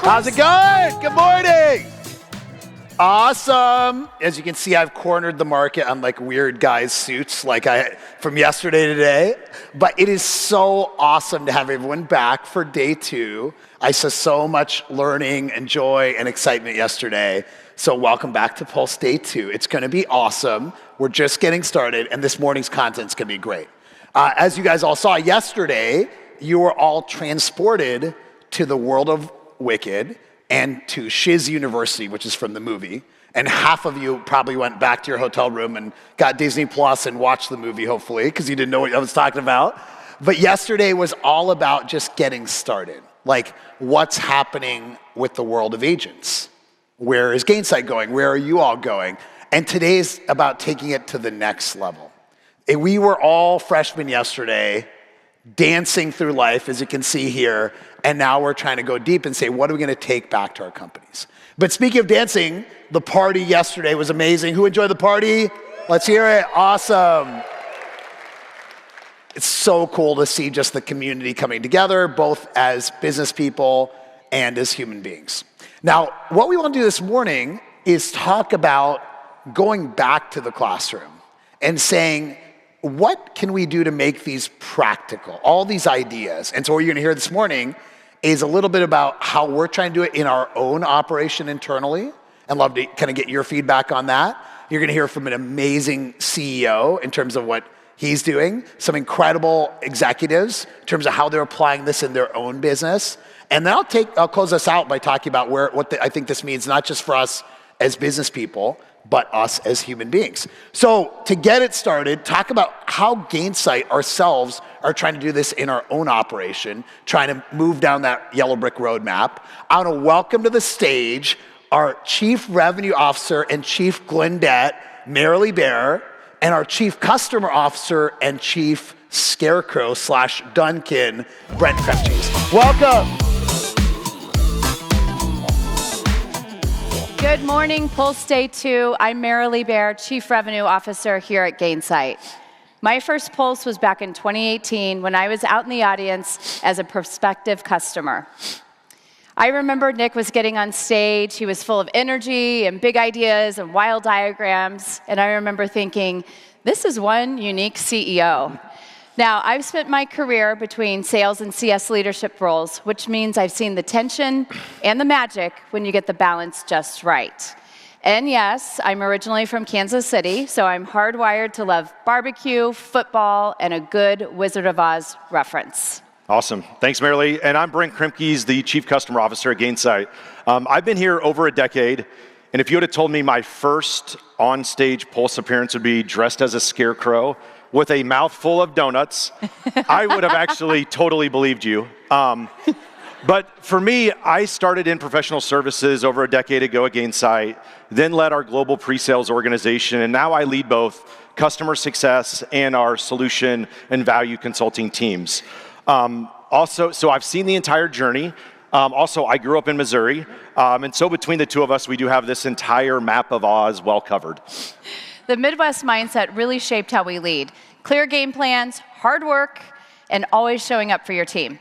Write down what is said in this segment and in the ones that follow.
How's it going? Good morning. Awesome. As you can see, I've cornered the market on like weird guys' suits from yesterday to today. But it is so awesome to have everyone back for day two. I saw so much learning and joy and excitement yesterday. So welcome back to Pulse Day 2. It's going to be awesome. We're just getting started, and this morning's content's going to be great. As you guys all saw yesterday, you were all transported to the world of Wicked and to Shiz University, which is from the movie. And half of you probably went back to your hotel room and got Disney Plus and watched the movie, hopefully, because you didn't know what I was talking about. But yesterday was all about just getting started. Like, what's happening with the world of agents? Where is Gainsight going? Where are you all going? And today's about taking it to the next level. We were all freshmen yesterday, dancing through life, as you can see here, and now we're trying to go deep and say, what are we going to take back to our companies? But speaking of dancing, the party yesterday was amazing. Who enjoyed the party? Let's hear it. Awesome. It's so cool to see just the community coming together, both as business people and as human beings. Now, what we want to do this morning is talk about going back to the classroom and saying, what can we do to make these practical, all these ideas? And so what you're going to hear this morning is a little bit about how we're trying to do it in our own operation internally. I'd love to kind of get your feedback on that. You're going to hear from an amazing CEO in terms of what he's doing, some incredible executives in terms of how they're applying this in their own business. And then I'll close us out by talking about I think this means not just for us as business people, but us as human beings. So to get it started, talk about how Gainsight ourselves are trying to do this in our own operation, trying to move down that yellow brick roadmap. I want to welcome to the stage our Chief Revenue Officer and Chief Glendet, Marilee Bear, and our Chief Customer Officer and Chief Scarecrow/Duncan, Brent Krempges. Welcome. Good morning, Pulse Day 2. I'm Marilee Bear, Chief Revenue Officer here at Gainsight. My first Pulse was back in 2018 when I was out in the audience as a prospective customer. I remember Nick was getting on stage. He was full of energy and big ideas and wild diagrams. And I remember thinking, this is one unique CEO. Now, I've spent my career between sales and CS leadership roles, which means I've seen the tension and the magic when you get the balance just right. And yes, I'm originally from Kansas City, so I'm hardwired to love barbecue, football, and a good Wizard of Oz reference. Awesome. Thanks, Marilee. And I'm Brent Krempges, the Chief Customer Officer at Gainsight. I've been here over a decade, and if you would have told me my first on-stage Pulse appearance would be dressed as a scarecrow with a mouthful of donuts, I would have actually totally believed you. But for me, I started in professional services over a decade ago at Gainsight, then led our global pre-sales organization, and now I lead both customer success and our solution and value consulting teams. So I've seen the entire journey. I grew up in Missouri, and so between the two of us, we do have this entire map of Oz well covered. The Midwest mindset really shaped how we lead. Clear game plans, hard work, and always showing up for your team.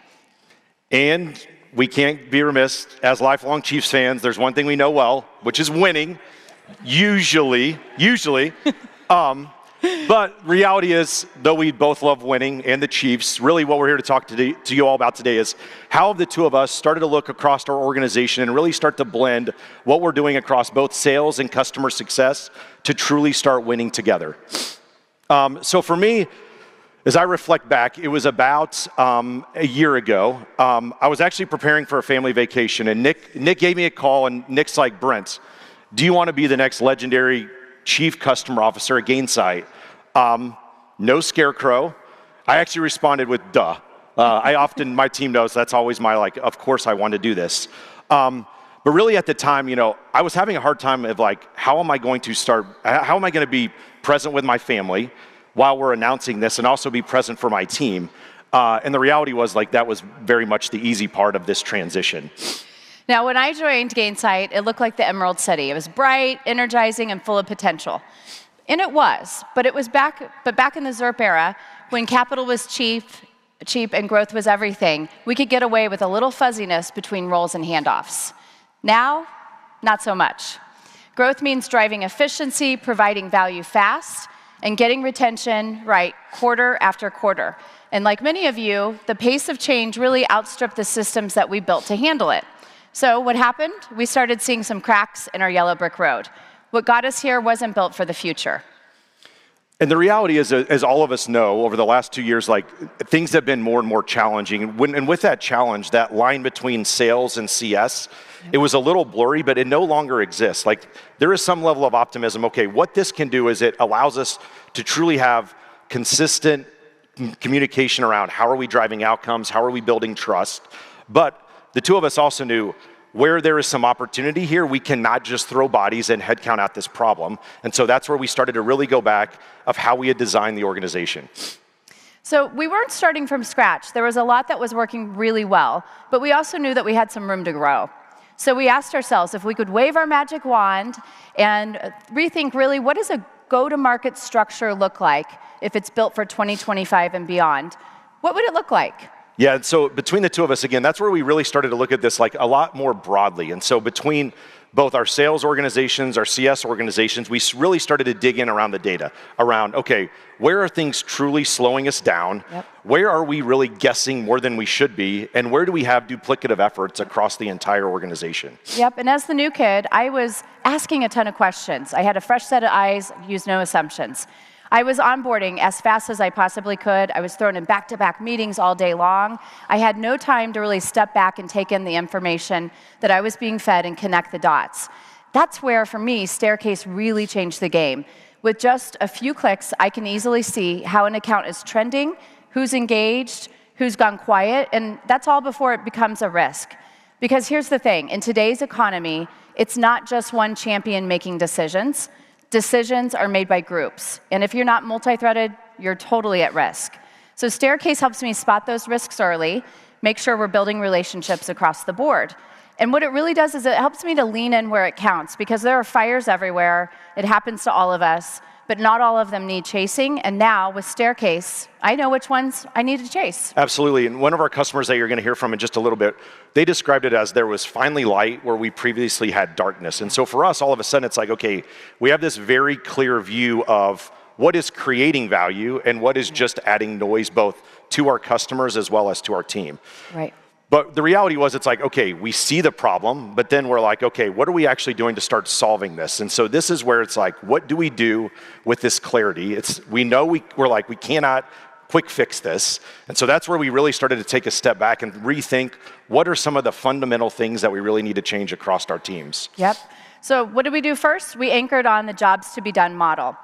And we can't be remiss, as lifelong Chiefs fans, there's one thing we know well, which is winning, usually. But reality is, though we both love winning and the Chiefs, really what we're here to talk to you all about today is how the two of us started to look across our organization and really start to blend what we're doing across both sales and customer success to truly start winning together. So for me, as I reflect back, it was about a year ago. I was actually preparing for a family vacation, and Nick gave me a call, and Nick's like, Brent, do you want to be the next legendary Chief Customer Officer at Gainsight? No scarecrow. I actually responded with, duh. My team knows that's always my, of course I want to do this. But really at the time, I was having a hard time of how am I going to be present with my family while we're announcing this and also be present for my team? And the reality was that was very much the easy part of this transition. Now, when I joined Gainsight, it looked like the Emerald City. It was bright, energizing, and full of potential. And it was, but back in the ZERP era, when capital was cheap and growth was everything, we could get away with a little fuzziness between roles and handoffs. Now, not so much. Growth means driving efficiency, providing value fast, and getting retention right quarter after quarter. And like many of you, the pace of change really outstripped the systems that we built to handle it. So what happened? We started seeing some cracks in our yellow brick road. What got us here wasn't built for the future. And the reality is, as all of us know, over the last 2 years, like, things have been more and more challenging. And with that challenge, that line between sales and CS, it was a little blurry, but it no longer exists. Like, there is some level of optimism. Okay, what this can do is it allows us to truly have consistent communication around how are we driving outcomes, how are we building trust. But the two of us also knew where there is some opportunity here, we cannot just throw bodies and headcount at this problem. And so that's where we started to really go back of how we had designed the organization. So we weren't starting from scratch. There was a lot that was working really well, but we also knew that we had some room to grow. So we asked ourselves if we could wave our magic wand and rethink really what does a go-to-market structure look like if it's built for 2025 and beyond. What would it look like? Yeah, so between the two of us, again, that's where we really started to look at this like a lot more broadly. And so between both our sales organizations, our CS organizations, we really started to dig in around the data, around, okay, where are things truly slowing us down? Yep. Where are we really guessing more than we should be? And where do we have duplicative efforts across the entire organization? Yep, and as the new kid, I was asking a ton of questions. I had a fresh set of eyes, used no assumptions. I was onboarding as fast as I possibly could. I was thrown in back-to-back meetings all day long. I had no time to really step back and take in the information that I was being fed and connect the dots. That's where, for me, Staircase really changed the game. With just a few clicks, I can easily see how an account is trending, who's engaged, who's gone quiet, and that's all before it becomes a risk. Because here's the thing, in today's economy, it's not just one champion making decisions. Decisions are made by groups. And if you're not multi-threaded, you're totally at risk. So Staircase helps me spot those risks early, make sure we're building relationships across the board. And what it really does is it helps me to lean in where it counts, because there are fires everywhere. It happens to all of us, but not all of them need chasing. And now with Staircase, I know which ones I need to chase. Absolutely. And one of our customers that you're going to hear from in just a little bit, they described it as there was finally light where we previously had darkness. And so for us, all of a sudden, it's like, okay, we have this very clear view of what is creating value and what is just adding noise both to our customers as well as to our team. Right. But the reality was, it's like, okay, we see the problem, but then we're like, okay, what are we actually doing to start solving this? And so this is where it's like, what do we do with this clarity? We know we're like, we cannot quick fix this. And so that's where we really started to take a step back and rethink what are some of the fundamental things that we really need to change across our teams. Yep. So what did we do first? We anchored on the jobs to be done model.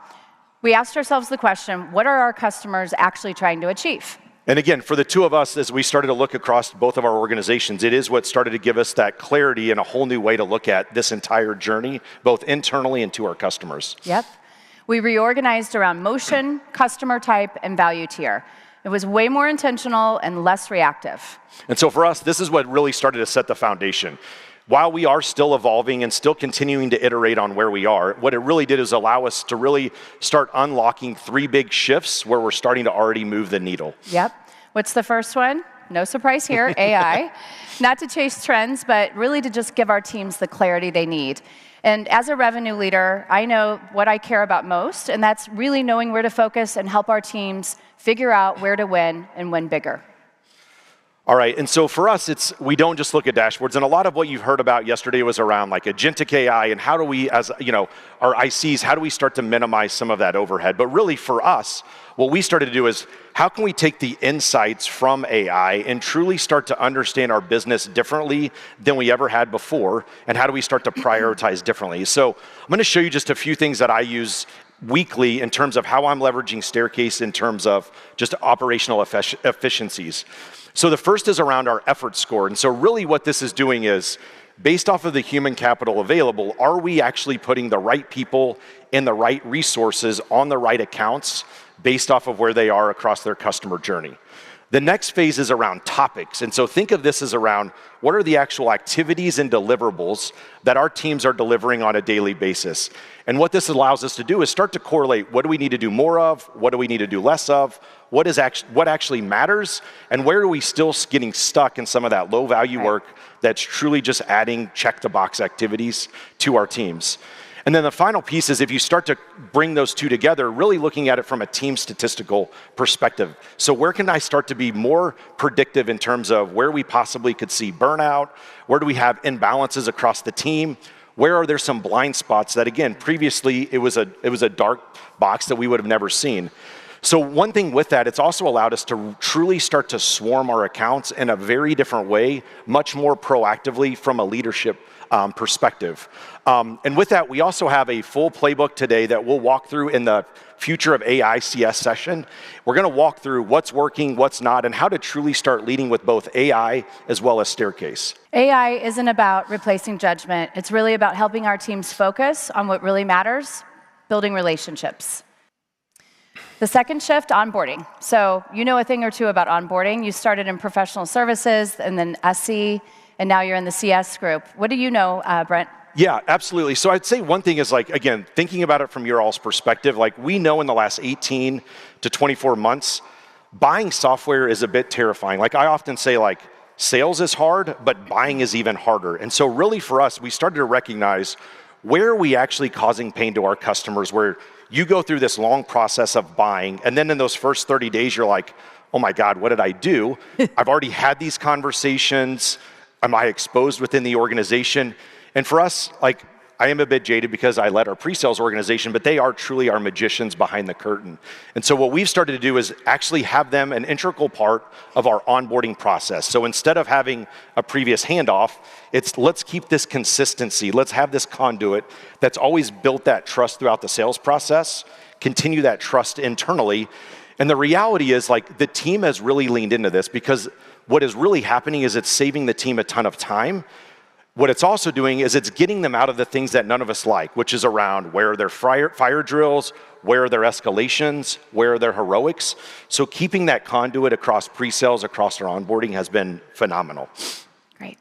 We asked ourselves the question, what are our customers actually trying to achieve? And again, for the two of us, as we started to look across both of our organizations, it is what started to give us that clarity and a whole new way to look at this entire journey, both internally and to our customers. Yep. We reorganized around motion, customer type, and value tier. It was way more intentional and less reactive. And so for us, this is what really started to set the foundation. While we are still evolving and still continuing to iterate on where we are, what it really did is allow us to really start unlocking 3 big shifts where we're starting to already move the needle. Yep. What's the first one? No surprise here, AI. Not to chase trends, but really to just give our teams the clarity they need. And as a revenue leader, I know what I care about most, and that's really knowing where to focus and help our teams figure out where to win and win bigger. All right, and so for us, we don't just look at dashboards, and a lot of what you've heard about yesterday was around like agentic AI and how do we, as you know, our ICs, how do we start to minimize some of that overhead? But really for us, what we started to do is how can we take the insights from AI and truly start to understand our business differently than we ever had before, and how do we start to prioritize differently? So I'm going to show you just a few things that I use weekly in terms of how I'm leveraging Staircase in terms of just operational efficiencies. So the first is around our effort score. And so really what this is doing is, based off of the human capital available, are we actually putting the right people in the right resources on the right accounts based off of where they are across their customer journey? The next phase is around topics. And so think of this as around what are the actual activities and deliverables that our teams are delivering on a daily basis. And what this allows us to do is start to correlate what do we need to do more of, what do we need to do less of, what actually matters, and where are we still getting stuck in some of that low value work that's truly just adding check the box activities to our teams. And then the final piece is if you start to bring those two together, really looking at it from a team statistical perspective. So where can I start to be more predictive in terms of where we possibly could see burnout? Where do we have imbalances across the team? Where are there some blind spots that, again, previously it was a dark box that we would have never seen? So one thing with that, it's also allowed us to truly start to swarm our accounts in a very different way, much more proactively from a leadership perspective. And with that, we also have a full playbook today that we'll walk through in the Future of AI CS session. We're going to walk through what's working, what's not, and how to truly start leading with both AI as well as Staircase. AI isn't about replacing judgment. It's really about helping our teams focus on what really matters, building relationships. The second shift, onboarding. So you know a thing or two about onboarding. You started in professional services and then SC, and now you're in the CS group. What do you know, Brent? Yeah, absolutely. So I'd say one thing is like, again, thinking about it from your all's perspective, like we know in the last 18 to 24 months, buying software is a bit terrifying. Like I often say like, sales is hard, but buying is even harder. And so really for us, we started to recognize where are we actually causing pain to our customers, where you go through this long process of buying, and then in those first 30 days, you're like, oh my God, what did I do? I've already had these conversations. Am I exposed within the organization? And for us, like, I am a bit jaded because I led our pre-sales organization, but they are truly our magicians behind the curtain. And so what we've started to do is actually have them an integral part of our onboarding process. So instead of having a previous handoff, it's let's keep this consistency. Let's have this conduit that's always built that trust throughout the sales process, continue that trust internally. And the reality is like the team has really leaned into this because what is really happening is it's saving the team a ton of time. What it's also doing is it's getting them out of the things that none of us like, which is around where are their fire drills, where are their escalations, where are their heroics. So keeping that conduit across pre-sales, across our onboarding has been phenomenal. Great.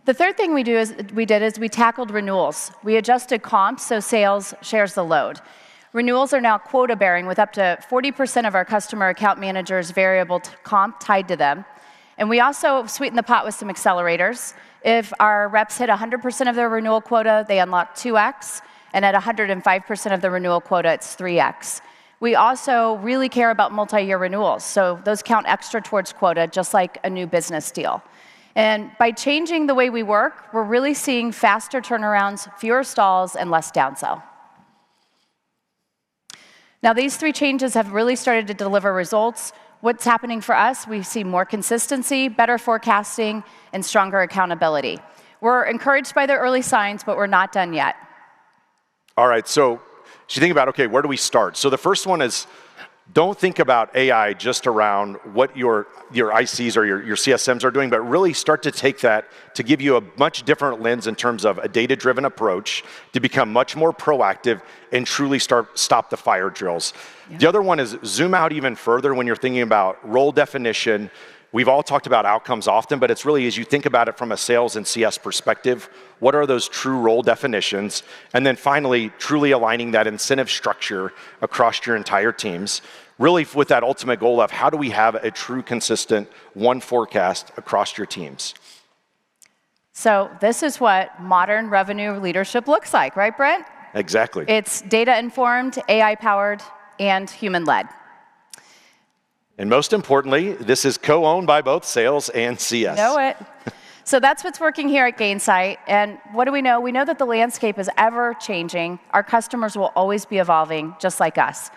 The third thing we did is we tackled renewals. We adjusted comps so sales shares the load. Renewals are now quota bearing with up to 40% of our customer account managers' variable comp tied to them. And we also sweetened the pot with some accelerators. If our reps hit 100% of their renewal quota, they unlock 2x, and at 105% of the renewal quota, it's 3x. We also really care about multi-year renewals, so those count extra towards quota, just like a new business deal. And by changing the way we work, we're really seeing faster turnarounds, fewer stalls, and less downsell. Now, these three changes have really started to deliver results. What's happening for us? We see more consistency, better forecasting, and stronger accountability. We're encouraged by the early signs, but we're not done yet. All right, so you think about, okay, where do we start? So the first one is, don't think about AI just around what your ICs or your CSMs are doing, but really start to take that to give you a much different lens in terms of a data-driven approach to become much more proactive and truly stop the fire drills. Yeah. The other one is zoom out even further when you're thinking about role definition. We've all talked about outcomes often, but it's really as you think about it from a sales and CS perspective, what are those true role definitions? And then finally, truly aligning that incentive structure across your entire teams, really with that ultimate goal of how do we have a true, consistent one forecast across your teams? So this is what modern revenue leadership looks like, right, Brent? Exactly. It's data-informed, AI-powered, and human-led. And most importantly, this is co-owned by both sales and CS. Know it. So that's what's working here at Gainsight. And what do we know? We know that the landscape is ever changing. Our customers will always be evolving, just like us.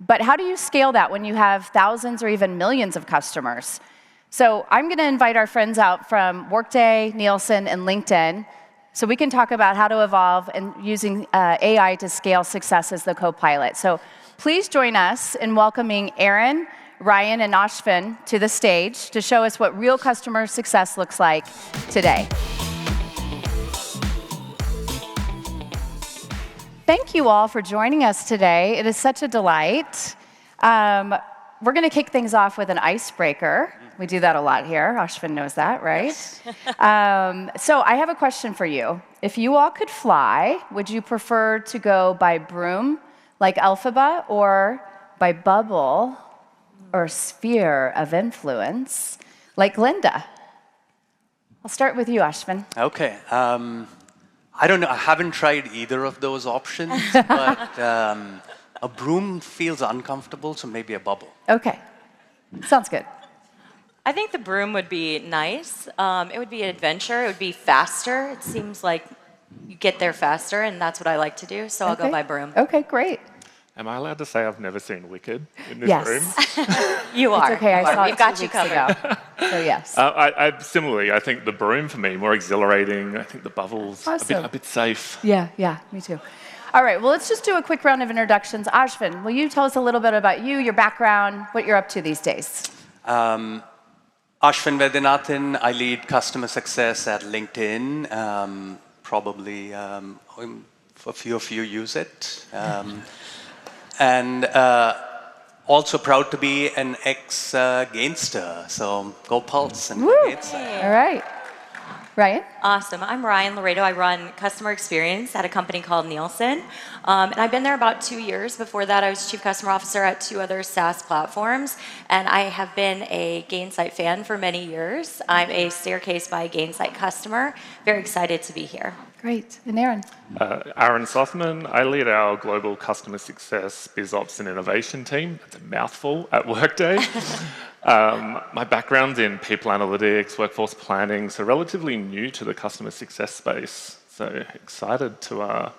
But how do you scale that when you have thousands or even millions of customers? So I'm going to invite our friends out from Workday, Nielsen, and LinkedIn so we can talk about how to evolve and using AI to scale success as the co-pilot. So please join us in welcoming Aaron, Ryan, and Ashvin to the stage to show us what real customer success looks like today. Thank you all for joining us today. It is such a delight. we're going to kick things off with an icebreaker. We do that a lot here. Ashwin knows that, right? So I have a question for you. If you all could fly, would you prefer to go by broom, like Elphaba, or by bubble or sphere of influence, like Linda? I'll start with you, Ashwin. Okay. I don't know. I haven't tried either of those options, but a broom feels uncomfortable, so maybe a bubble. Okay. Sounds good. I think the broom would be nice. It would be an adventure. It would be faster. It seems like you get there faster, and that's what I like to do, so I'll go by broom. Okay, great. Am I allowed to say I've never seen Wicked in this room? You are. It's okay, I saw it We've got 2 you weeks covered. ago. So yes. Similarly, I think the broom for me, more exhilarating. I think the bubble's Awesome. a bit safe. Yeah, me too. All right, well, let's just do a quick round of introductions. Ashwin, will you tell us a little bit about you, your background, what you're up to these days? Ashwin Vedyanathan, I lead customer success at LinkedIn. Probably a few of you use it. And also proud to be an ex-Gainstar, so go Pulse and go Gainsight. All right. Ryan? Awesome. I'm Ryan Laredo. I run customer experience at a company called Nielsen. And I've been there about 2 years. Before that, I was chief customer officer at 2 other SaaS platforms. And I have been a Gainsight fan for many years. I'm a Staircase by Gainsight customer. Very excited to be here. Great. And Aaron? Aaron Sussman, I lead our global customer success, biz ops and innovation team. It's a mouthful at Workday. My background's in people analytics, workforce planning, so relatively new to the customer success space. So excited to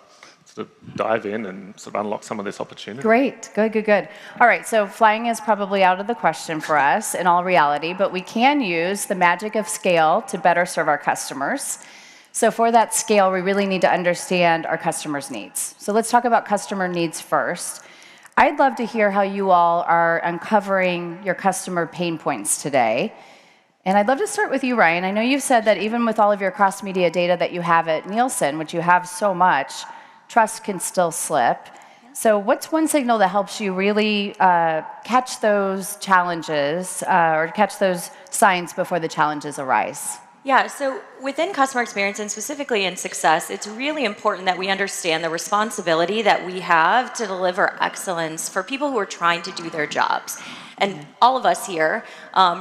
sort of dive in and sort of unlock some of this opportunity. Great. Good. All right, so flying is probably out of the question for us in all reality, but we can use the magic of scale to better serve our customers. So for that scale, we really need to understand our customers' needs. So let's talk about customer needs first. I'd love to hear how you all are uncovering your customer pain points today. And I'd love to start with you, Ryan. I know you've said that even with all of your cross-media data that you have at Nielsen, which you have so much, trust can still slip. So what's one signal that helps you really catch those challenges or catch those signs before the challenges arise? Yeah, so within customer experience and specifically in success, it's really important that we understand the responsibility that we have to deliver excellence for people who are trying to do their jobs. And all of us here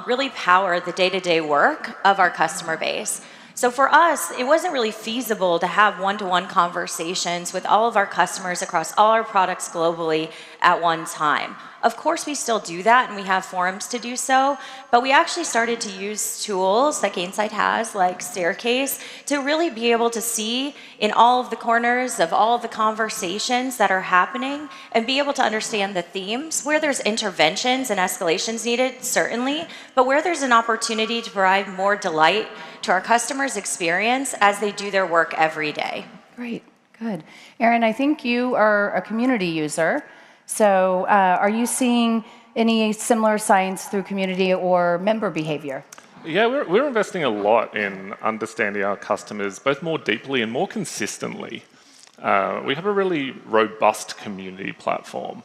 really power the day-to-day work of our customer base. So for us, it wasn't really feasible to have one-to-one conversations with all of our customers across all our products globally at one time. Of course, we still do that, and we have forums to do so, but we actually started to use tools that Gainsight has, like Staircase, to really be able to see in all of the corners of all of the conversations that are happening and be able to understand the themes. Where there's interventions and escalations needed, certainly, but where there's an opportunity to provide more delight to our customers' experience as they do their work every day. Great, good. Aaron, I think you are a community user. So are you seeing any similar signs through community or member behavior? Yeah, we're investing a lot in understanding our customers both more deeply and more consistently. We have a really robust community platform.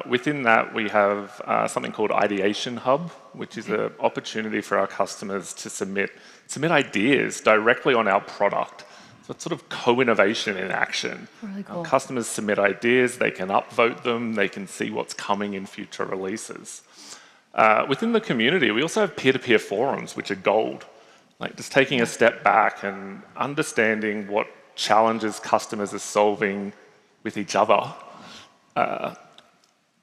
Within that, we have something called Ideation Hub, which is an opportunity for our customers to submit ideas directly on our product. So it's sort of co-innovation in action. Really cool. Our customers submit ideas, they can upvote them, they can see what's coming in future releases. Within the community, we also have peer-to-peer forums, which are gold. Like just taking a step back and understanding what challenges customers are solving with each other.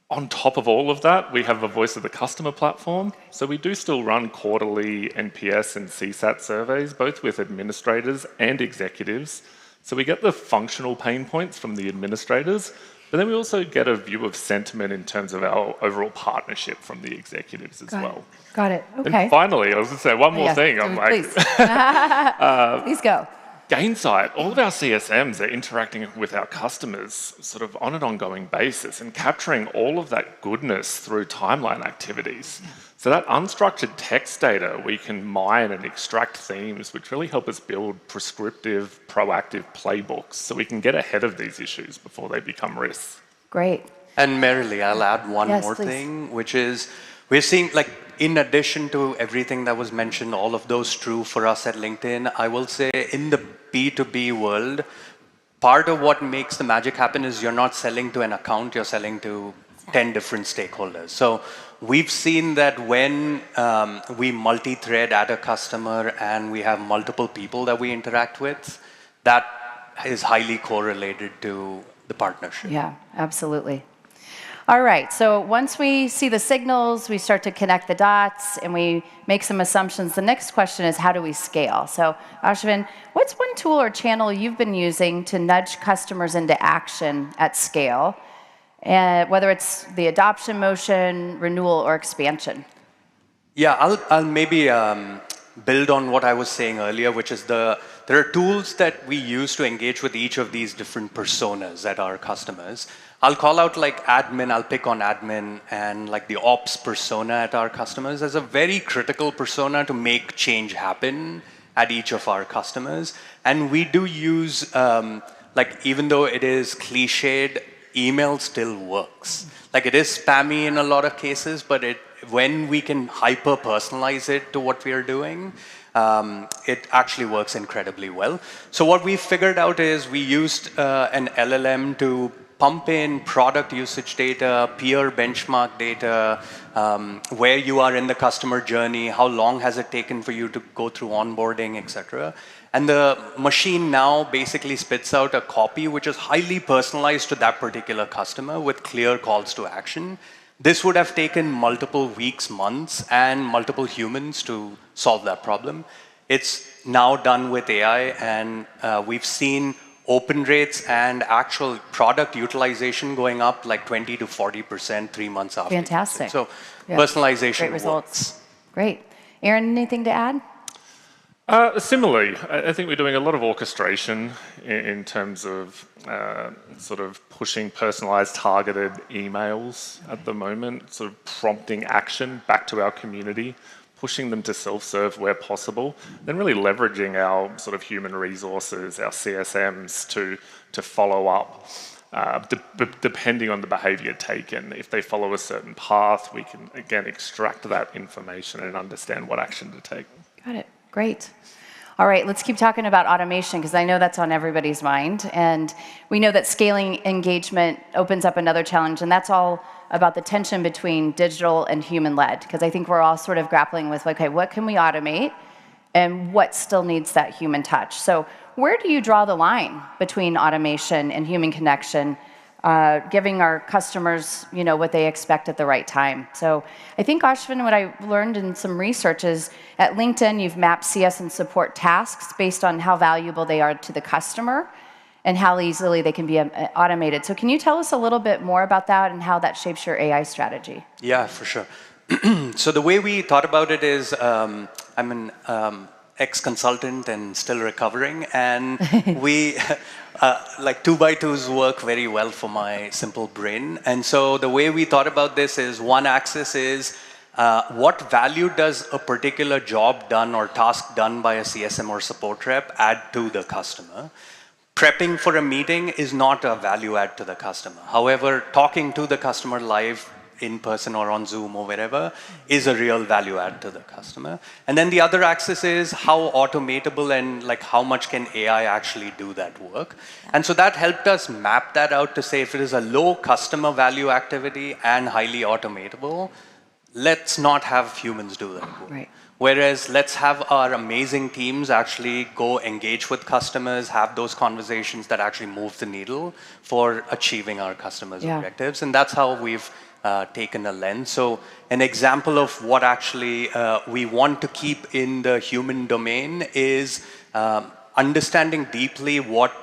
On top of all of that, we have a Voice of the Customer platform. So we do still run quarterly NPS and CSAT surveys, both with administrators and executives. So we get the functional pain points from the administrators, but then we also get a view of sentiment in terms of our overall partnership from the executives as well. Got it. Okay. And finally, I was going to say one more thing. Please. Please go. Gainsight, all of our CSMs are interacting with our customers sort of on an ongoing basis and capturing all of that goodness through timeline activities. So that unstructured text data, we can mine and extract themes, which really help us build proactive playbooks so we can get ahead of these issues before they become risks. Great. And Marilee, I'll add one Yes, more please. thing, which is we're seeing, like, in addition to everything that was mentioned, all of those true for us at LinkedIn, I will say in the B2B world, part of what makes the magic happen is you're not selling to an account, you're selling to 10 different stakeholders. So we've seen that when we multi-thread at a customer and we have multiple people that we interact with, that is highly correlated to the partnership. Yeah, absolutely. All right, so once we see the signals, we start to connect the dots, and we make some assumptions. The next question is, how do we scale? So, Ashwin, what's one tool or channel you've been using to nudge customers into action at scale, whether it's the adoption motion, renewal, or expansion? Yeah, I'll maybe build on what I was saying earlier, which is there are tools that we use to engage with each of these different personas at our customers. I'll call out like admin, I'll pick on admin and like the ops persona at our customers as a very critical persona to make change happen at each of our customers. And we do use, like even though it is cliched, email still works. Like it is spammy in a lot of cases, but when we can hyper-personalize it to what we are doing, it actually works incredibly well. So what we figured out is we used an LLM to pump in product usage data, peer benchmark data, where you are in the customer journey, how long has it taken for you to go through onboarding, etc. And the machine now basically spits out a copy which is highly personalized to that particular customer with clear calls to action. This would have taken multiple weeks, months, and multiple humans to solve that problem. It's now done with AI, and we've seen open rates and actual product utilization going up like 20 to 40% 3 months after. Fantastic. So yeah. personalization Great results. works. Great. Aaron, anything to add? Similarly, I think we're doing a lot of orchestration in terms of sort of pushing personalized, targeted emails at the moment, sort of prompting action back to our community, pushing them to self-serve where possible, then really leveraging our sort of human resources, our CSMs to follow up, depending on the behavior taken. If they follow a certain path, we can, again, extract that information and understand what action to take. Got it. Great. All right, let's keep talking about automation, because I know that's on everybody's mind. And we know that scaling engagement opens up another challenge, and that's all about the tension between digital and human-led, because I think we're all sort of grappling with, okay, what can we automate and what still needs that human touch? So where do you draw the line between automation and human connection, giving our customers, you know, what they expect at the right time? So I think, Ashwin, what I learned in some research is at LinkedIn, you've mapped CS and support tasks based on how valuable they are to the customer and how easily they can be automated. So can you tell us a little bit more about that and how that shapes your AI strategy? Yeah, for sure. So the way we thought about it is I'm an ex-consultant and still recovering, and we like 2x2s work very well for my simple brain. And so the way we thought about this is one axis is what value does a particular job done or task done by a CSM or support rep add to the customer? Prepping for a meeting is not a value add to the customer. However, talking to the customer live in person or on Zoom or wherever is a real value add to the customer. And then the other axis is how automatable and like how much can AI actually do that work. And so that helped us map that out to say if it is a low customer value activity and highly automatable, let's not have humans do that work. Right. Whereas let's have our amazing teams actually go engage with customers, have those conversations that actually move the needle for achieving our customers' objectives. And that's how we've taken a lens. So an example of what actually we want to keep in the human domain is understanding deeply what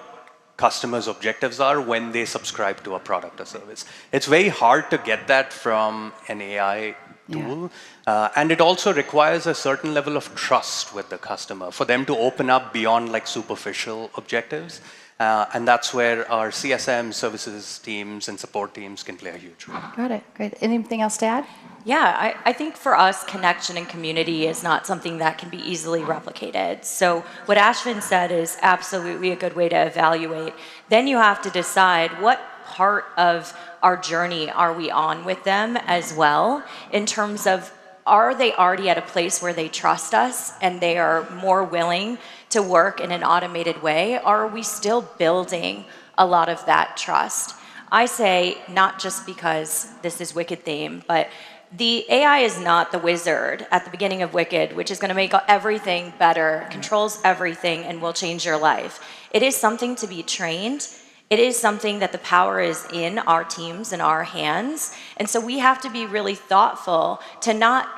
customers' objectives are when they subscribe to a product or service. It's very hard to get that from an AI tool. And it also requires a certain level of trust with the customer for them to open up beyond like superficial objectives. And that's where our CSM services teams and support teams can play a huge role. Got it. Great. Anything else to add? Yeah, I think for us, connection and community is not something that can be easily replicated. So what Ashwin said is absolutely a good way to evaluate. Then you have to decide what part of our journey are we on with them as well, in terms of, are they already at a place where they trust us and they are more willing to work in an automated way? Or are we still building a lot of that trust? I say, not just because this is Wicked theme, but the AI is not the wizard at the beginning of Wicked, which is going to make everything better, controls everything, and will change your life. It is something to be trained. It is something that the power is in our teams and our hands. And so we have to be really thoughtful to not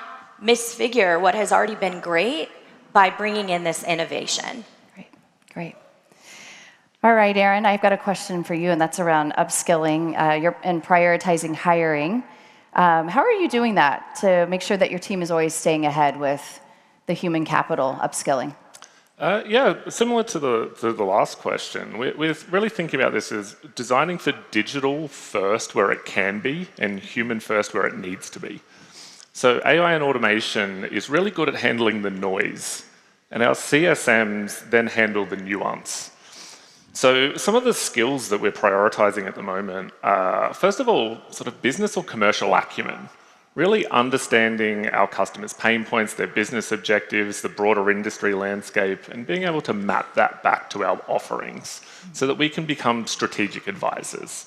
misfigure what has already been great by bringing in this innovation. Great, great. All right, Aaron, I've got a question for you, and that's around upskilling and prioritizing hiring. How are you doing that to make sure that your team is always staying ahead with the human capital upskilling? Yeah, similar to the last question, we're really thinking about this as designing for digital first where it can be and human first where it needs to be. So AI and automation is really good at handling the noise, and our CSMs then handle the nuance. So some of the skills that we're prioritizing at the moment are, first of all, sort of business or commercial acumen. Really understanding our customers' pain points, their business objectives, the broader industry landscape, and being able to map that back to our offerings so that we can become strategic advisors.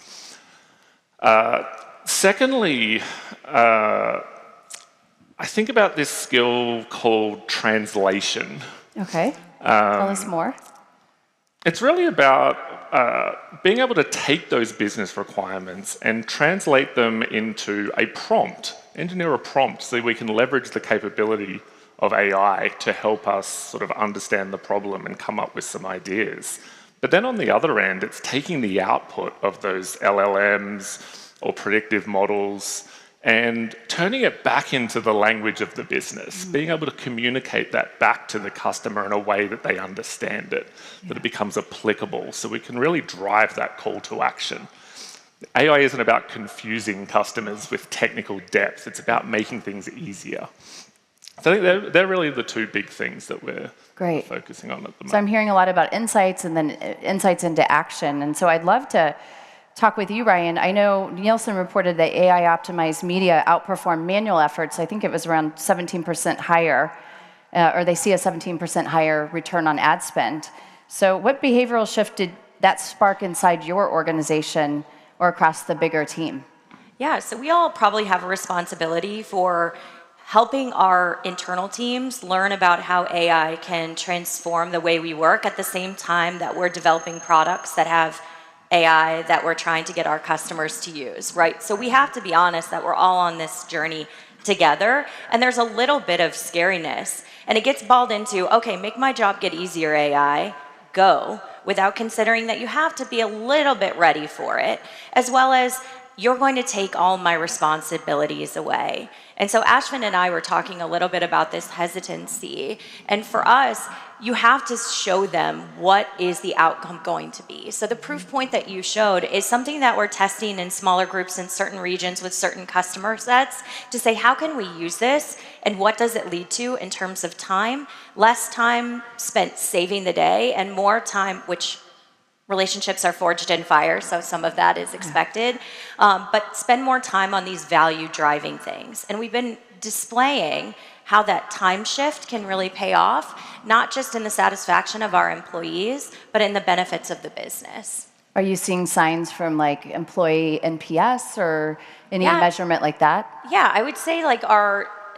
Secondly, I think about this skill called translation. Okay, tell us more. It's really about being able to take those business requirements and translate them into a prompt, engineer a prompt so we can leverage the capability of AI to help us sort of understand the problem and come up with some ideas. But then on the other end, it's taking the output of those LLMs or predictive models and turning it back into the language of the business, being able to communicate that back to the customer in a way that they understand it, that it becomes applicable, so we can really drive that call to action. AI isn't about confusing customers with technical depth, it's about making things easier. So I think they're really the two big things that we're focusing on at the moment. So I'm hearing a lot about insights and then insights into action, and so I'd love to talk with you, Ryan. I know Nielsen reported that AI-optimized media outperformed manual efforts. I think it was around 17% higher, or they see a 17% higher return on ad spend. So what behavioral shift did that spark inside your organization or across the bigger team? Yeah, so we all probably have a responsibility for helping our internal teams learn about how AI can transform the way we work at the same time that we're developing products that have AI that we're trying to get our customers to use, right? So we have to be honest that we're all on this journey together, and there's a little bit of scariness, and it gets balled into, okay, make my job get easier, AI, go, without considering that you have to be a little bit ready for it, as well as you're going to take all my responsibilities away. And so Ashvin and I were talking a little bit about this hesitancy. And for us, you have to show them what is the outcome going to be. So the proof point that you showed is something that we're testing in smaller groups in certain regions with certain customer sets to say, how can we use this and what does it lead to in terms of time? Less time spent saving the day and more time, which relationships are forged in fire, so some of that is expected. But spend more time on these value-driving things. And we've been displaying how that time shift can really pay off, not just in the satisfaction of our employees, but in the benefits of the business. Are you seeing signs from like employee NPS or any measurement like that? Yeah, I would say like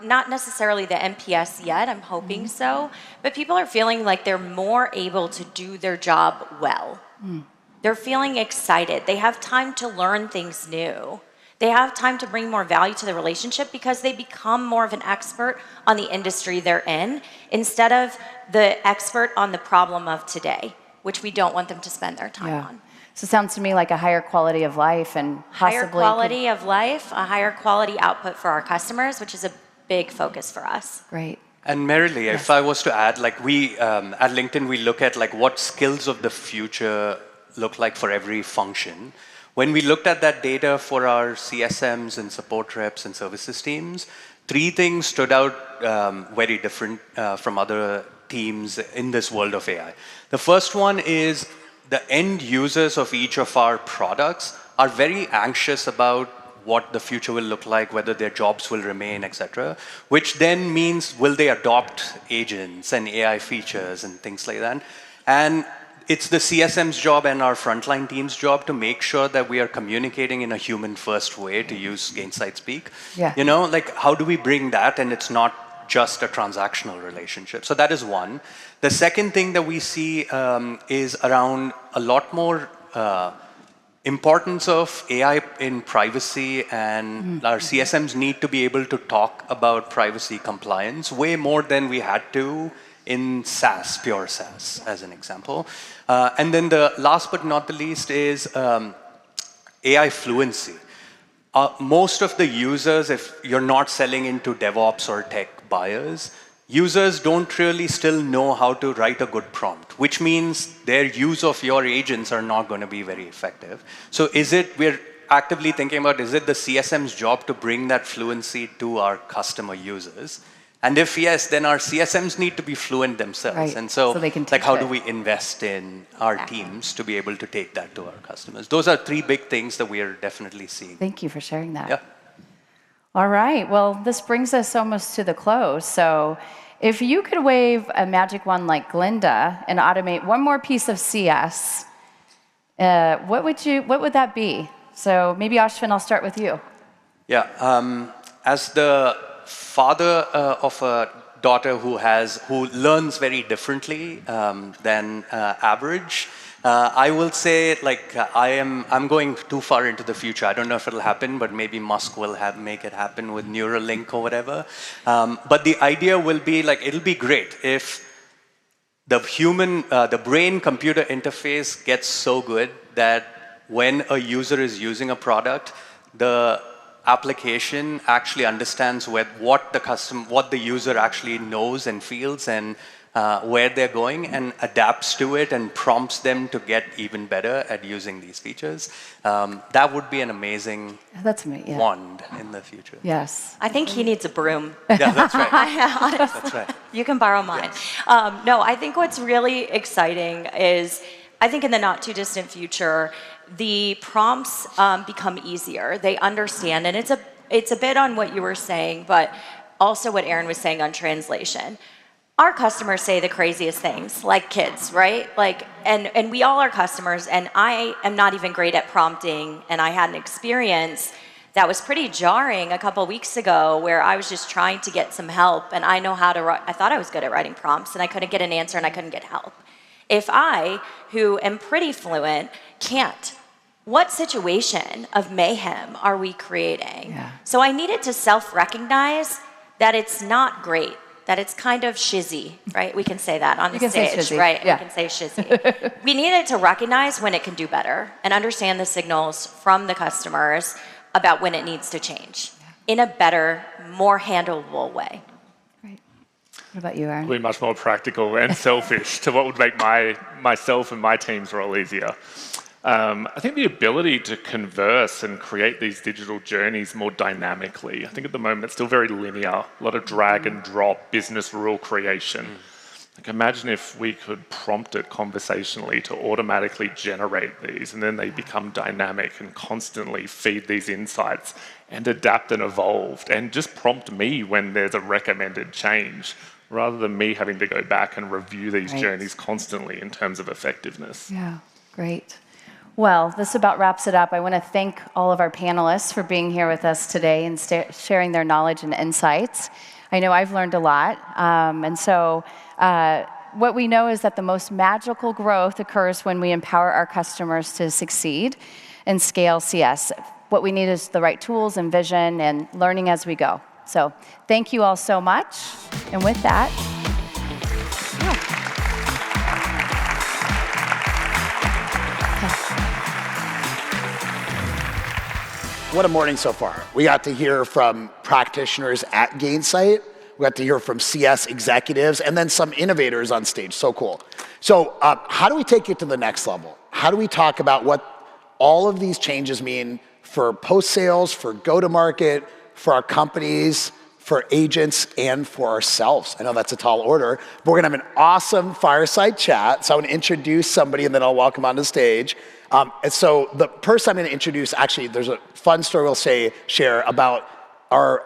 not necessarily the NPS yet, I'm hoping so, but people are feeling like they're more able to do their job well. They're feeling excited. They have time to learn things new. They have time to bring more value to the relationship because they become more of an expert on the industry they're in instead of the expert on the problem of today, which we don't want them to spend their time on. So it sounds to me like a higher quality of life and possibly higher quality of life, a higher quality output for our customers, which is a big focus for us. Great. And Marilee, if I was to add, like we at LinkedIn, we look at like what skills of the future look like for every function. When we looked at that data for our CSMs and support reps and services teams, 3 things stood out very different from other teams in this world of AI. The first one is the end users of each of our products are very anxious about what the future will look like, whether their jobs will remain, etc., which then means will they adopt agents and AI features and things like that. And it's the CSM's job and our frontline team's job to make sure that we are communicating in a human-first way, to use Gainsight speak. Yeah. You know, like how do we bring that and it's not just a transactional relationship? So that is one. The second thing that we see is around a lot more importance of AI in privacy, and our CSMs need to be able to talk about privacy compliance way more than we had to in SaaS, pure SaaS, as an example. And then the last but not the least is AI fluency. Most of the users, if you're not selling into DevOps or tech buyers, users don't really still know how to write a good prompt, which means their use of your agents are not going to be very effective. So we're actively thinking about, is it the CSM's job to bring that fluency to our customer users? And if yes, then our CSMs need to be fluent themselves. Right. And so they can like how do it. we invest in our teams to be able to take that to our customers? Those are three big things that we are definitely seeing. Thank you for sharing that. Yeah. All right, well, this brings us almost to the close. So if you could wave a magic wand like Glinda and automate one more piece of CS, what would that be? So maybe Ashwin, I'll start with you. Yeah, as the father of a daughter who learns very differently than average, I will say, like, I'm going too far into the future. I don't know if it'll happen, but maybe Musk will make it happen with Neuralink or whatever. But the idea will be, like, it'll be great if the brain-computer interface gets so good that when a user is using a product, the application actually understands what the user actually knows and feels and where they're going, and adapts to it and prompts them to get even better at using these features. That would be an amazing wand in the future. Yes. I think he needs a broom. Yeah, that's right. Honestly, That's right. you can borrow mine. No, I think what's really exciting is, I think in the not too distant future, the prompts become easier. They understand, and it's a bit on what you were saying, but also what Aaron was saying on translation. Our customers say the craziest things, like kids, right? Like, and we all are customers, and I am not even great at prompting, and I had an experience that was pretty jarring a couple weeks ago where I was just trying to get some help, and I thought I was good at writing prompts, and I couldn't get an answer, and I couldn't get help. If I, who am pretty fluent, can't, what situation of mayhem are we creating? Yeah. So I needed to self-recognize that it's not great, that it's kind of shizzy, right? We can say that on the stage, right? Yeah. We can say shizzy. We needed to recognize when it can do better and understand the signals from the customers about when it needs to change in a better, more handleable way. Right. What about you, Aaron? We're much more practical and selfish to what would make myself and my team's role easier. I think the ability to converse and create these digital journeys more dynamically. I think at the moment it's still very linear, a lot of drag and drop business rule creation. Like, imagine if we could prompt it conversationally to automatically generate these, and then they become dynamic and constantly feed these insights and adapt and evolve, and just prompt me when there's a recommended change, rather than me having to go back and review these journeys constantly in terms of effectiveness. Yeah, great. Well, this about wraps it up. I want to thank all of our panelists for being here with us today and sharing their knowledge and insights. I know I've learned a lot. And so what we know is that the most magical growth occurs when we empower our customers to succeed and scale CS. What we need is the right tools and vision and learning as we go. So thank you all so much. And with that, What a morning so far. We got to hear from practitioners at Gainsight. We got to hear from CS executives and then some innovators on stage. So cool. So how do we take it to the next level? How do we talk about what all of these changes mean for post-sales, for go-to-market, for our companies, for agents and for ourselves. I know that's a tall order, but we're gonna have an awesome fireside chat. So I want to introduce somebody and then I'll welcome on the stage. And so the person I'm gonna introduce, actually, there's a fun story we'll share about our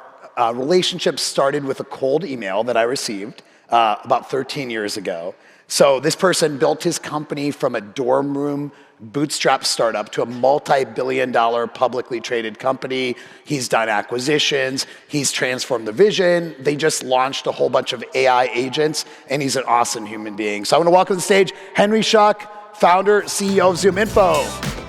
relationship started with a cold email that I received about 13 years ago. So this person built his company from a dorm room bootstrap startup to a multi-billion-dollar publicly traded company. He's done acquisitions. He's transformed the vision. They just launched a whole bunch of AI agents, and he's an awesome human being. So I want to welcome to the stage Henry Schuck, founder, CEO of Zoominfo.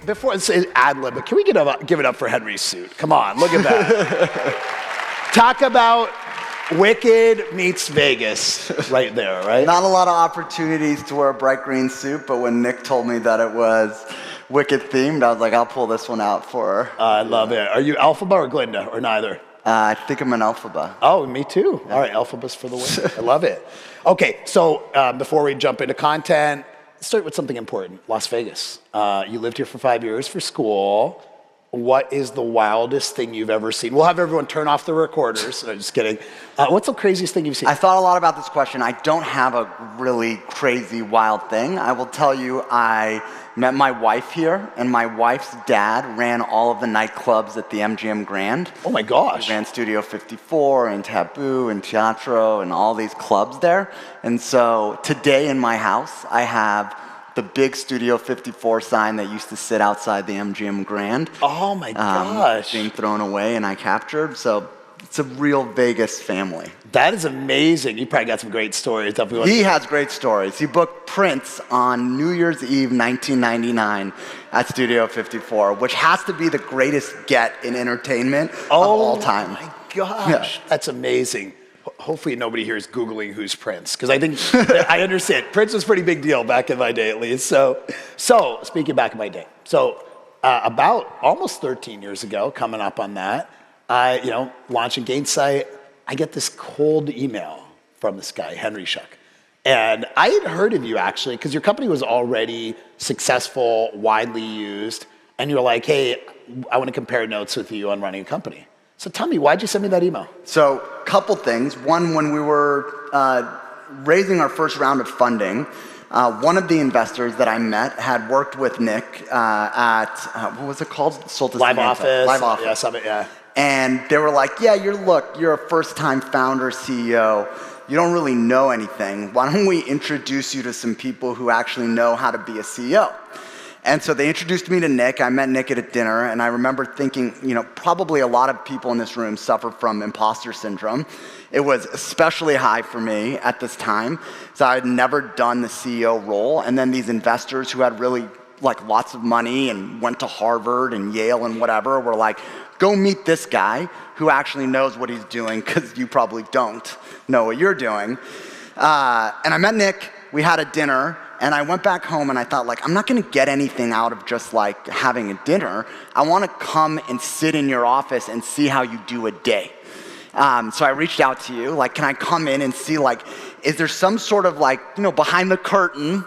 Before it's an ad lib, but can we give it up for Henry's suit? Come on, look at that. Talk about Wicked meets Vegas right there, right? Not a lot of opportunities to wear a bright green suit, but when Nick told me that it was Wicked themed, I was like, I'll pull this one out for her. I love it. Are you Alphaba or Glinda, or neither? I think I'm an Alphaba. Oh, me too. All right, Alphaba's for the win. I love it. Okay, so before we jump into content, let's start with something important. Las Vegas. You lived here for 5 years for school. What is the wildest thing you've ever seen? We'll have everyone turn off the recorders. No, just kidding. What's the craziest thing you've seen? I thought a lot about this question. I don't have a really crazy, wild thing. I will tell you, I met my wife here, and my wife's dad ran all of the nightclubs at the MGM Grand. Oh my gosh. He ran Studio 54 and Taboo and Teatro and all these clubs there. And so today in my house, I have the big Studio 54 sign that used to sit outside the MGM Grand. Oh my gosh. Being thrown away and I captured. So it's a real Vegas family. That is amazing. You probably got some great stories. He has great stories. He booked Prince on New Year's Eve 1999 at Studio 54, which has to be the greatest get in entertainment of all time. Oh my gosh. Yeah. That's amazing. Hopefully nobody here is Googling who's Prince, because I think, I understand. Prince was a pretty big deal back in my day, at least. So speaking back in my day, about almost 13 years ago, coming up on that, launching Gainsight, I get this cold email from this guy, Henry Schuck. And I had heard of you, actually, because your company was already successful, widely used, and you were like, hey, I want to compare notes with you on running a company. So tell me, why'd you send me that email? So, couple things. One, when we were raising our first round of funding, one of the investors that I met had worked with Nick at, what was it called? Live Office. Yeah, Summit, yeah. And they were like, yeah, you're a first-time founder, CEO. You don't really know anything. Why don't we introduce you to some people who actually know how to be a CEO? And so they introduced me to Nick. I met Nick at a dinner, and I remember thinking, probably a lot of people in this room suffer from imposter syndrome. It was especially high for me at this time, so I had never done the CEO role. And then these investors who had really lots of money and went to Harvard and Yale and whatever were like, go meet this guy who actually knows what he's doing, because you probably don't know what you're doing. And I met Nick. We had a dinner. And I went back home and I thought, I'm not gonna get anything out of just having a dinner. I wanna come and sit in your office and see how you do a day. So I reached out to you, can I come in and see, is there some sort of behind the curtain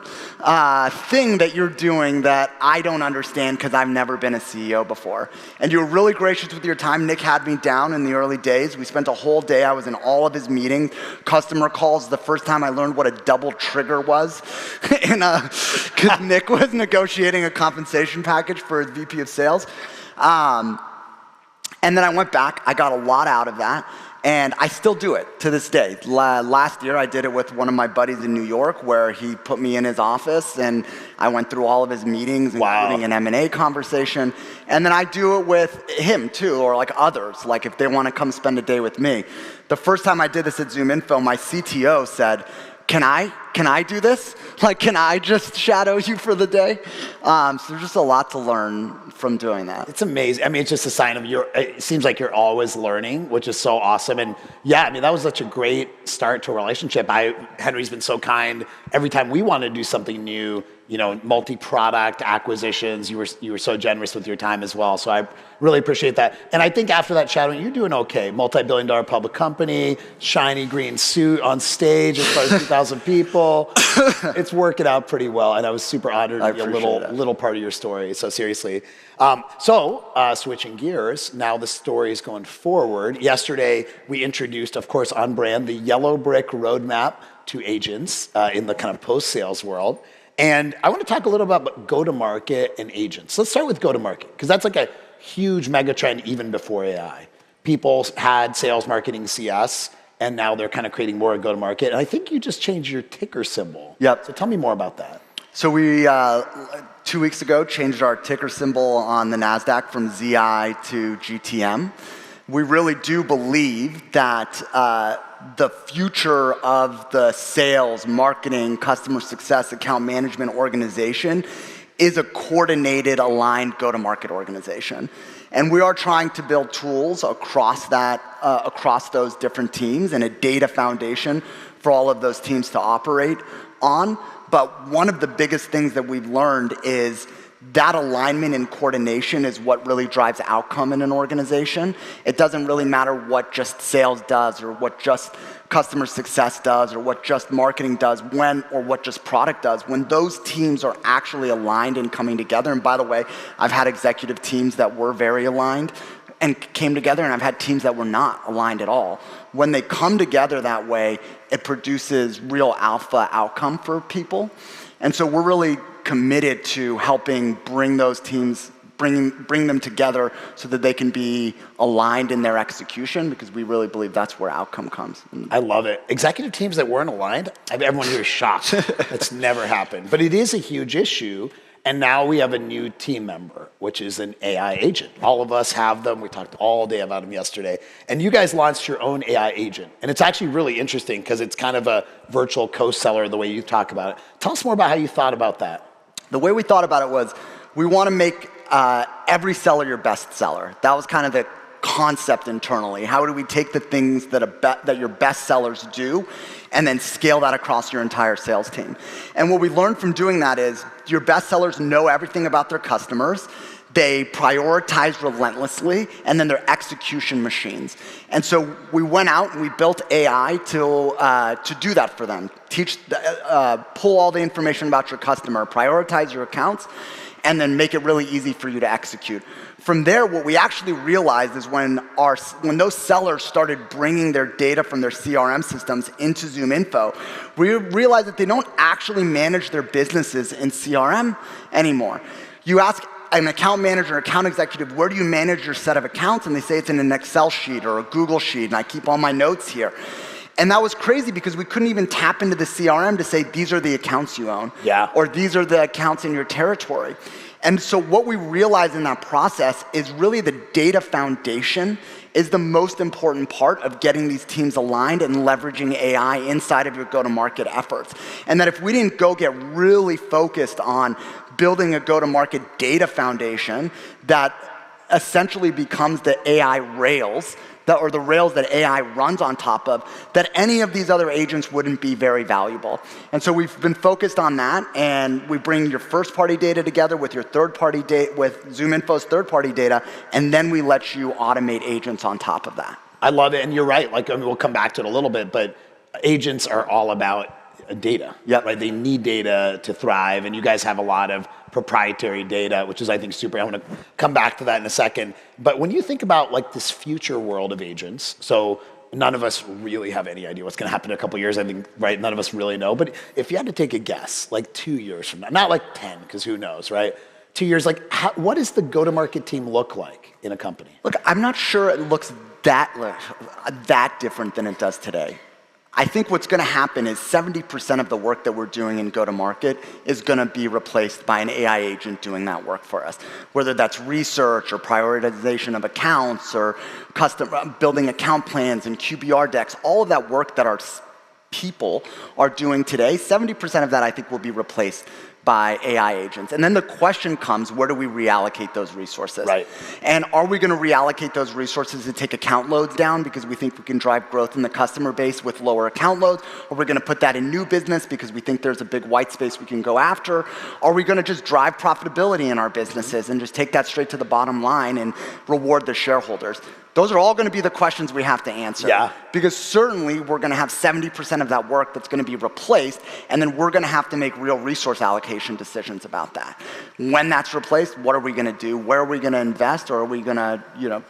thing that you're doing that I don't understand because I've never been a CEO before? And you were really gracious with your time. Nick had me down in the early days. We spent a whole day. I was in all of his meetings, customer calls. The first time I learned what a double trigger was, because Nick was negotiating a compensation package for his VP of sales. And then I went back. I got a lot out of that. And I still do it to this day. Last year, I did it with one of my buddies in New York, where he put me in his office, and I went through all of his meetings, including an M&A conversation. And then I do it with him, too, or others, if they want to come spend a day with me. The first time I did this at Zoominfo, my CTO said, can I do this? Can I just shadow you for the day? So there's just a lot to learn from doing that. It's amazing. I mean, it's just a sign of it seems like you're always learning, which is so awesome. And yeah, I mean, that was such a great start to a relationship. Henry's been so kind. Every time we want to do something new, multi-product acquisitions, you were so generous with your time as well. So I really appreciate that. And I think after that shadowing, you're doing okay. Multi-billion-dollar public company, shiny green suit on stage as far as 2,000 people. cool. It's working out pretty well, and I was super honored to be a little part of your story, so seriously. Switching gears, now the story is going forward. Yesterday, we introduced, of course, on brand, the yellow brick roadmap to agents in the kind of post-sales world. And I want to talk a little about go-to-market and agents. Let's start with go-to-market, because that's like a huge mega trend even before AI. People had sales, marketing, CS, and now they're kind of creating more go-to-market. And I think you just changed your ticker symbol. Yep. So tell me more about that. So we, 2 weeks ago, changed our ticker symbol on the NASDAQ from ZI to GTM. We really do believe that the future of the sales, marketing, customer success, account management organization is a coordinated, aligned go-to-market organization. And we are trying to build tools across that, across those different teams and a data foundation for all of those teams to operate on. But one of the biggest things that we've learned is that alignment and coordination is what really drives outcome in an organization. It doesn't really matter what just sales does or what just customer success does or what just marketing does or what just product does. When those teams are actually aligned and coming together, and by the way, I've had executive teams that were very aligned and came together, and I've had teams that were not aligned at all. When they come together that way, it produces real alpha outcome for people. And so we're really committed to helping bring those teams, bring them together so that they can be aligned in their execution, because we really believe that's where outcome comes. I love it. Executive teams that weren't aligned, everyone here is shocked. That's never happened. But it is a huge issue. And now we have a new team member, which is an AI agent. All of us have them. We talked all day about them yesterday. And you guys launched your own AI agent. And it's actually really interesting because it's kind of a virtual co-seller the way you talk about it. Tell us more about how you thought about that. The way we thought about it was we want to make every seller your best seller. That was kind of the concept internally. How do we take the things that your best sellers do and then scale that across your entire sales team? And what we learned from doing that is your best sellers know everything about their customers. They prioritize relentlessly, and then they're execution machines. And so we went out and we built AI to do that for them. Pull all the information about your customer, prioritize your accounts, and then make it really easy for you to execute. From there, what we actually realized is when those sellers started bringing their data from their CRM systems into Zoominfo, we realized that they don't actually manage their businesses in CRM anymore. You ask an account manager, account executive, where do you manage your set of accounts? And they say it's in an Excel sheet or a Google sheet, and I keep all my notes here. And that was crazy because we couldn't even tap into the CRM to say, these are the accounts you own. Yeah. Or these are the accounts in your territory. And so what we realized in that process is really the data foundation is the most important part of getting these teams aligned and leveraging AI inside of your go-to-market efforts. And that if we didn't go get really focused on building a go-to-market data foundation that essentially becomes the AI rails, or the rails that AI runs on top of, that any of these other agents wouldn't be very valuable. And so we've been focused on that, and we bring your first-party data together with your third-party data, with Zoominfo's third-party data, and then we let you automate agents on top of that. I love it, and you're right. Like, I mean, we'll come back to it a little bit, but agents are all about data. Yep. Right? They need data to thrive, and you guys have a lot of proprietary data, which is, I think, super. I want to come back to that in a second. But when you think about like this future world of agents, so none of us really have any idea what's going to happen in a couple of years. I think, right? None of us really know. But if you had to take a guess, like 2 years from now, not like 10, because who knows, right? 2 years, like, what does the go-to-market team look like in a company? Look, I'm not sure it looks that different than it does today. I think what's going to happen is 70% of the work that we're doing in go-to-market is going to be replaced by an AI agent doing that work for us. Whether that's research or prioritization of accounts or building account plans and QBR decks, all of that work that our people are doing today, 70% of that I think will be replaced by AI agents. And then the question comes, where do we reallocate those resources? Right. And are we going to reallocate those resources to take account loads down because we think we can drive growth in the customer base with lower account loads? Or we're going to put that in new business because we think there's a big white space we can go after? Are we going to just drive profitability in our businesses and just take that straight to the bottom line and reward the shareholders? Those are all going to be the questions we have to answer. Yeah. Because certainly we're going to have 70% of that work that's going to be replaced, and then we're going to have to make real resource allocation decisions about that. When that's replaced, what are we going to do? Where are we going to invest, or are we going to,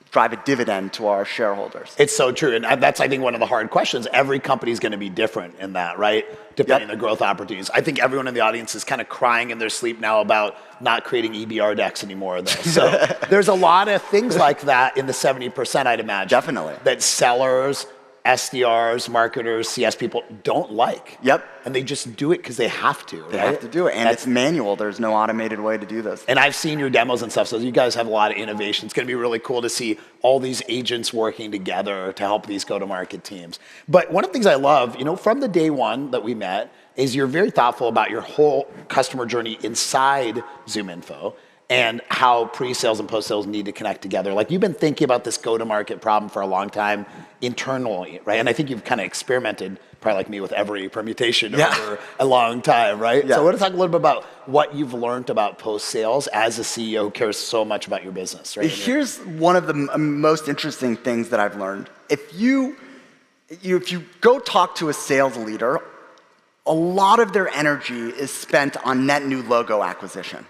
drive a dividend to our shareholders? It's so true, and that's, I think, one of the hard questions. Every company is going to be different in that, right? Depending on the growth opportunities. I think everyone in the audience is kind of crying in their sleep now about not creating EBR decks anymore, though. So there's a lot of things like that in the 70%, I'd imagine. Definitely. That sellers, SDRs, marketers, CS people don't like. Yep. And they just do it because they have to, They have to do it, and it's manual. There's no automated way to do this. And I've seen your demos and stuff, so you guys have a lot of innovation. It's going to be really cool to see all these agents working together to help these go-to-market teams. But one of the things I love, from the day one that we met, is you're very thoughtful about your whole customer journey inside Zoominfo and how pre-sales and post-sales need to connect together. Like, you've been thinking about this go-to-market problem for a long time internally, right? And I think you've kind of experimented, probably like me, with every permutation over a long time, right? Yeah. So I want to talk a little bit about what you've learned about post-sales as a CEO who cares so much about your business, right? Here's one of the most interesting things that I've learned. If you go talk to a sales leader, a lot of their energy is spent on net new logo acquisition.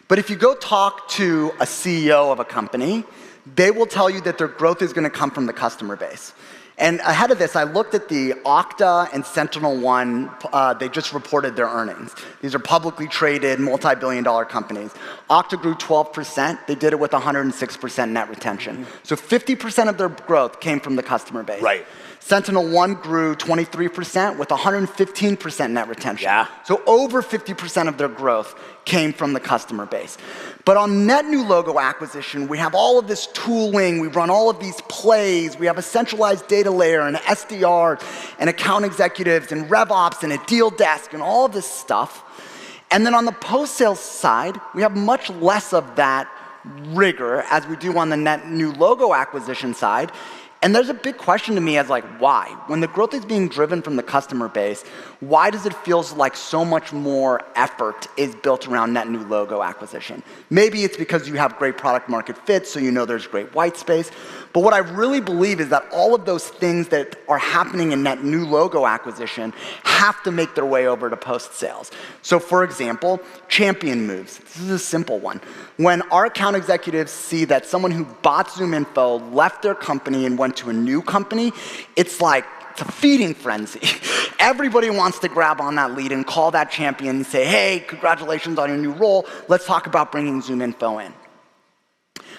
But if you go talk to a CEO of a company, they will tell you that their growth is going to come from the customer base. And ahead of this, I looked at the Okta and SentinelOne. They just reported their earnings. These are publicly traded, multi-billion-dollar companies. Okta grew 12%. They did it with 106% net retention. So 50% of their growth came from the customer base. Right. SentinelOne grew 23% with 115% net retention. Yeah. So over 50% of their growth came from the customer base. But on net new logo acquisition, we have all of this tooling, we run all of these plays, we have a centralized data layer and SDR and account executives and RevOps and a deal desk and all of this stuff. And then on the post-sales side, we have much less of that rigor as we do on the net new logo acquisition side. And there's a big question to me as like, why? When the growth is being driven from the customer base, why does it feel like so much more effort is built around net new logo acquisition? Maybe it's because you have great product market fit, so you know there's great white space. But what I really believe is that all of those things that are happening in net new logo acquisition have to make their way over to post-sales. So for example, champion moves. This is a simple one. When our account executives see that someone who bought Zoominfo left their company and went to a new company, it's a feeding frenzy. Everybody wants to grab on that lead and call that champion and say, hey, congratulations on your new role. Let's talk about bringing Zoominfo in.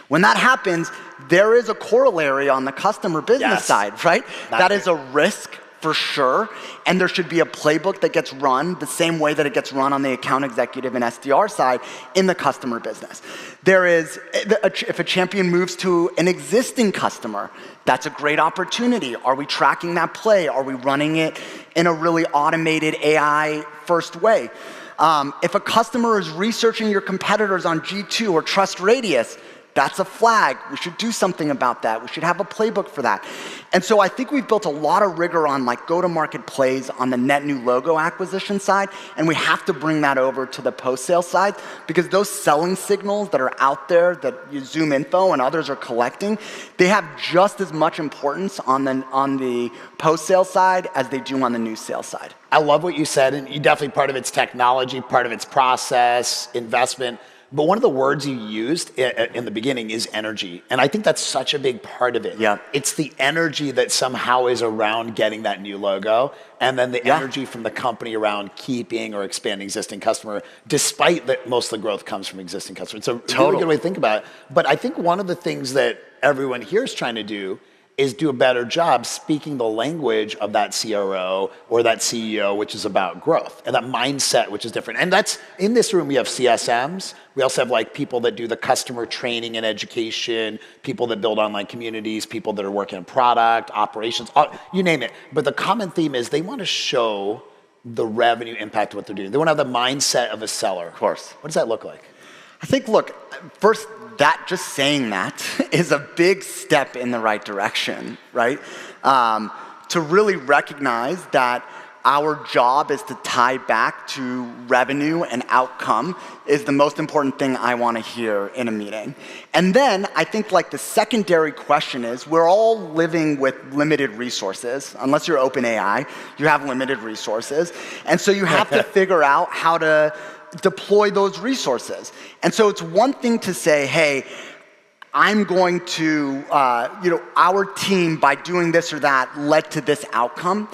When that happens, there is a corollary on the customer business side, right? That is a risk for sure, and there should be a playbook that gets run the same way that it gets run on the account executive and SDR side in the customer business. There is, if a champion moves to an existing customer, that's a great opportunity. Are we tracking that play? Are we running it in a really automated AI-first way? If a customer is researching your competitors on G2 or Trust Radius, that's a flag. We should do something about that. We should have a playbook for that. And so I think we've built a lot of rigor on go-to-market plays on the net new logo acquisition side, and we have to bring that over to the post-sale side because those selling signals that are out there that Zoominfo and others are collecting, they have just as much importance on the post-sale side as they do on the new sales side. I love what you said, and you definitely, part of it's technology, part of it's process, investment. But one of the words you used in the beginning is energy. And I think that's such a big part of it. Yeah. It's the energy that somehow is around getting that new logo, and then the energy from the company around keeping or expanding existing customer, despite that most of the growth comes from existing customers. It's a really good way to think about it. But I think one of the things that everyone here is trying to do is do a better job speaking the language of that CRO or that CEO, which is about growth, and that mindset, which is different. And that's, in this room, we have CSMs. We also have people that do the customer training and education, people that build online communities, people that are working in product, operations, you name it. But the common theme is they want to show the revenue impact of what they're doing. They want to have the mindset of a seller. Of course. What does that look like? I think, look, first, just saying that is a big step in the right direction, right? To really recognize that our job is to tie back to revenue and outcome is the most important thing I want to hear in a meeting. And then I think like the secondary question is, we're all living with limited resources. Unless you're OpenAI, you have limited resources. And so you have to figure out how to deploy those resources. And so it's one thing to say, hey, I'm going to, our team, by doing this or that, led to this outcome.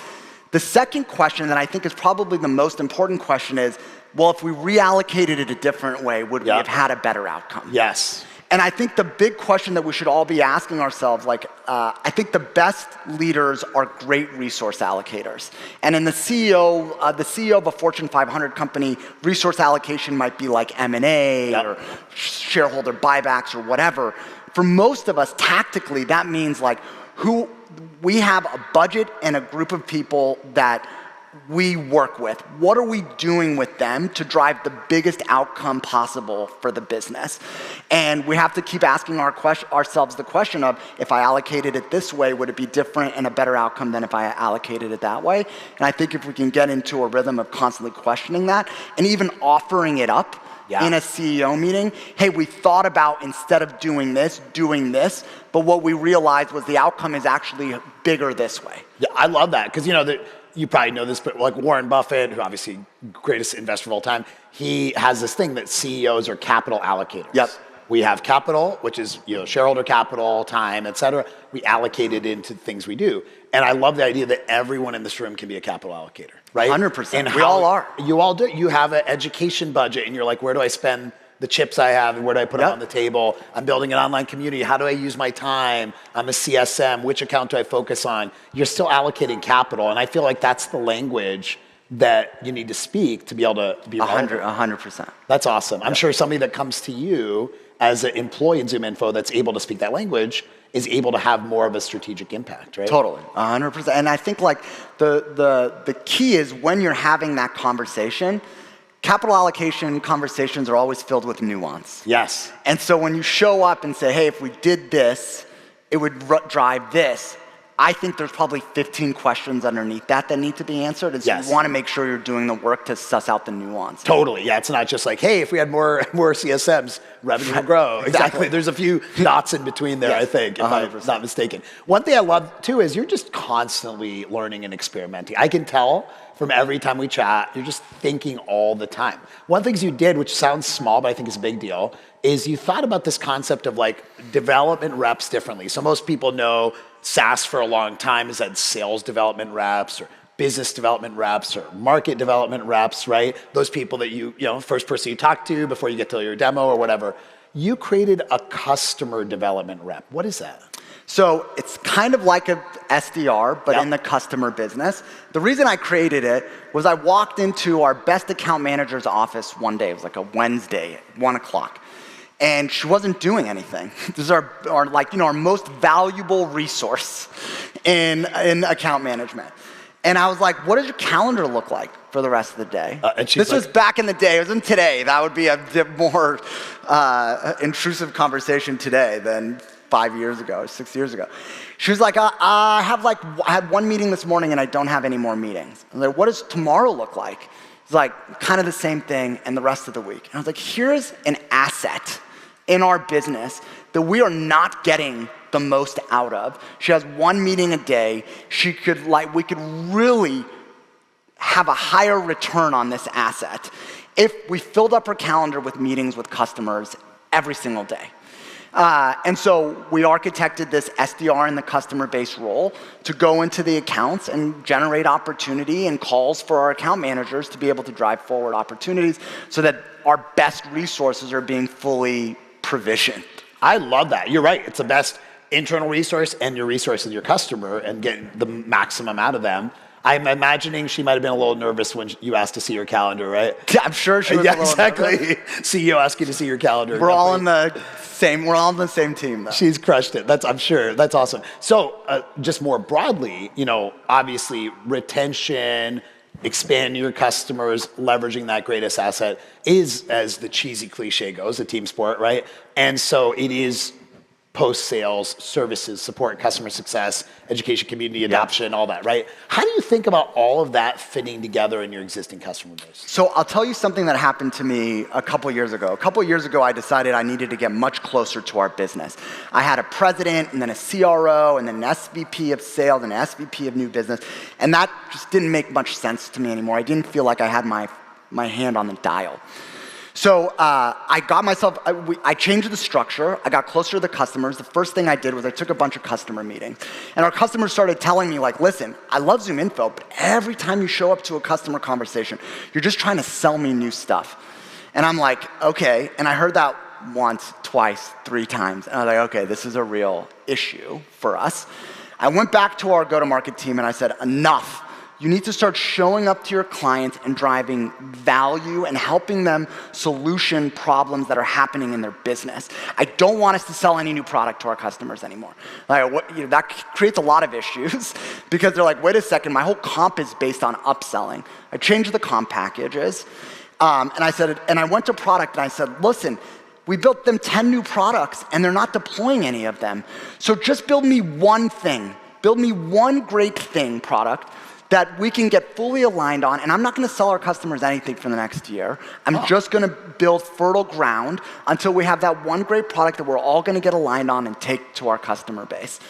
The second question that I think is probably the most important question is, well, if we reallocated it a different way, would we have had a better outcome? Yes. And I think the big question that we should all be asking ourselves, I think the best leaders are great resource allocators. And in the CEO of a Fortune 500 company, resource allocation might be like M&A or shareholder buybacks or whatever. For most of us, tactically, that means we have a budget and a group of people that we work with. What are we doing with them to drive the biggest outcome possible for the business? And we have to keep asking ourselves the question of, if I allocated it this way, would it be different and a better outcome than if I allocated it that way? And I think if we can get into a rhythm of constantly questioning that and even offering it up in a CEO meeting, hey, we thought about, instead of doing this, but what we realized was the outcome is actually bigger this way. Yeah, I love that, because you probably know this, but like Warren Buffett, who obviously greatest investor of all time, he has this thing that CEOs are capital allocators. Yep. We have capital, which is shareholder capital, time, et cetera. We allocate it into things we do. And I love the idea that everyone in this room can be a capital allocator, right? 100%. And we all are. You all do. You have an education budget, and you're like, where do I spend the chips I have, and where do I put them on the table? I'm building an online community. How do I use my time? I'm a CSM. Which account do I focus on? You're still allocating capital, and I feel like that's the language that you need to speak to be able to be relevant. 100%. That's awesome. I'm sure somebody that comes to you as an employee in Zoominfo that's able to speak that language is able to have more of a strategic impact, right? Totally, 100%. And I think the key is, when you're having that conversation, capital allocation conversations are always filled with nuance. Yes. And so when you show up and say, hey, if we did this, it would drive this, I think there's probably 15 questions underneath that need to be answered. And so you want to make sure you're doing the work to suss out the nuance. Totally, yeah. It's not just like, hey, if we had more CSMs, revenue will grow. Exactly. There's a few dots in between there, I think, if 100%. I'm not mistaken. One thing I love, too, is you're just constantly learning and experimenting. I can tell from every time we chat, you're just thinking all the time. One of the things you did, which sounds small, but I think is a big deal, is you thought about this concept of development reps differently. So most people know SaaS for a long time has had sales development reps or business development reps or market development reps, right? Those people that first person you talk to before you get to your demo or whatever. You created a customer development rep. What is that? So it's kind of like a SDR, but in the customer business. The reason I created it was I walked into our best account manager's office one day. It was like a Wednesday at 1 o'clock. And she wasn't doing anything. This is our most valuable resource in account management. And I was like, what does your calendar look like for the rest of the day? This was back in the day. It wasn't today. That would be a more intrusive conversation today than 5 years ago, 6 years ago. She was like, I had one meeting this morning and I don't have any more meetings. I'm like, what does tomorrow look like? It's like kind of the same thing and the rest of the week. And I was like, here's an asset in our business that we are not getting the most out of. She has one meeting a day. We could really have a higher return on this asset if we filled up her calendar with meetings with customers every single day. And so we architected this SDR in the customer base role to go into the accounts and generate opportunity and calls for our account managers to be able to drive forward opportunities so that our best resources are being fully provisioned. I love that. You're right. It's the best internal resource and your resource is your customer and getting the maximum out of them. I'm imagining she might have been a little nervous when you asked to see her calendar, right? Yeah, I'm sure she was a little nervous. CEO asked you to see your calendar. We're all on the same team, though. She's crushed it. I'm sure. That's awesome. So just more broadly, obviously retention, expand your customers, leveraging that greatest asset is, as the cheesy cliche goes, a team sport, right? And so it is post-sales, services, support, customer success, education, community adoption, all that, right? How do you think about all of that fitting together in your existing customer base? So I'll tell you something that happened to me a couple years ago. A couple years ago, I decided I needed to get much closer to our business. I had a president, and then a CRO, and then an SVP of sales, and an SVP of new business, and that just didn't make much sense to me anymore. I didn't feel like I had my hand on the dial. So I got myself, I changed the structure. I got closer to the customers. The first thing I did was I took a bunch of customer meetings. And our customers started telling me, like, listen, I love Zoominfo, but every time you show up to a customer conversation, you're just trying to sell me new stuff. And I'm like, okay. And I heard that once, twice, 3 times. And I was like, okay, this is a real issue for us. I went back to our go-to-market team and I said, enough. You need to start showing up to your clients and driving value and helping them solution problems that are happening in their business. I don't want us to sell any new product to our customers anymore. Like, that creates a lot of issues because they're like, wait a second, my whole comp is based on upselling. I changed the comp packages, and I went to product and I said, listen, we built them 10 new products and they're not deploying any of them. So just build me one thing. Build me one great thing product that we can get fully aligned on, and I'm not gonna sell our customers anything for the next year. I'm just gonna build fertile ground until we have that one great product that we're all gonna get aligned on and take to our customer base.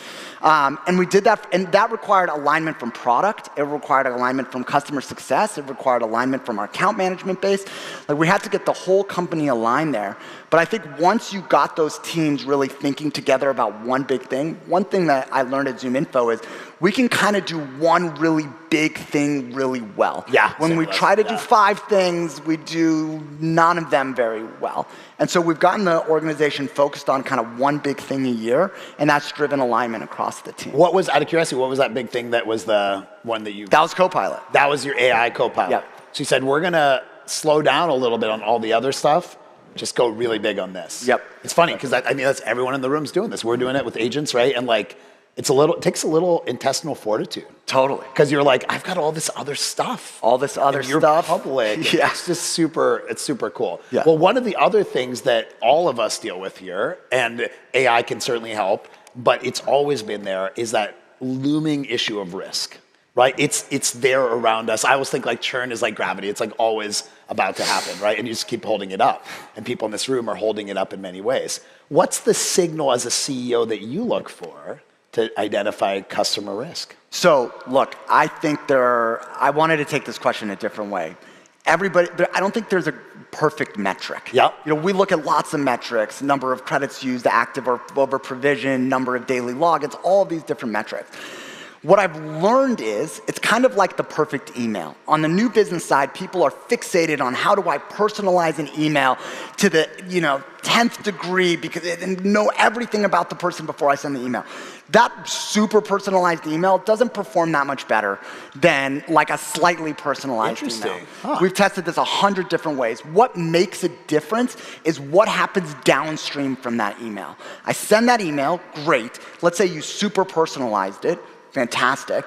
And we did that, and that required alignment from product, it required alignment from customer success, it required alignment from our account management base. Like, we had to get the whole company aligned there. But I think once you got those teams really thinking together about one big thing, one thing that I learned at Zoominfo is we can kind of do one really big thing really well. Yeah. When we try to do 5 things, we do none of them very well. And so we've gotten the organization focused on kind of one big thing a year, and that's driven alignment across the team. What was, out of curiosity, what was that big thing that was the one that you... That was Copilot. That was your AI Copilot. Yep. So you said, we're gonna slow down a little bit on all the other stuff, just go really big on this. Yep. It's funny, because I mean, that's everyone in the room's doing this. We're doing it with agents, right? And like, it takes a little intestinal fortitude. Totally. Because you're like, I've got all this other stuff. All this other you're stuff. public. Yeah. It's just super cool. Yeah. Well, one of the other things that all of us deal with here, and AI can certainly help, but it's always been there, is that looming issue of risk, right? It's there around us. I always think like churn is like gravity. It's like always about to happen, right? And you just keep holding it up. And people in this room are holding it up in many ways. What's the signal as a CEO that you look for to identify customer risk? So, look, I think I wanted to take this question a different way. I don't think there's a perfect metric. Yep. We look at lots of metrics, number of credits used, active or over provision, number of daily logins, all of these different metrics. What I've learned is it's kind of like the perfect email. On the new business side, people are fixated on how do I personalize an email to the 10th degree and know everything about the person before I send the email. That super personalized email doesn't perform that much better than like a slightly personalized email. Huh. We've tested this 100 different ways. What makes a difference is what happens downstream from that email. I send that email, great. Let's say you super personalized it. Fantastic.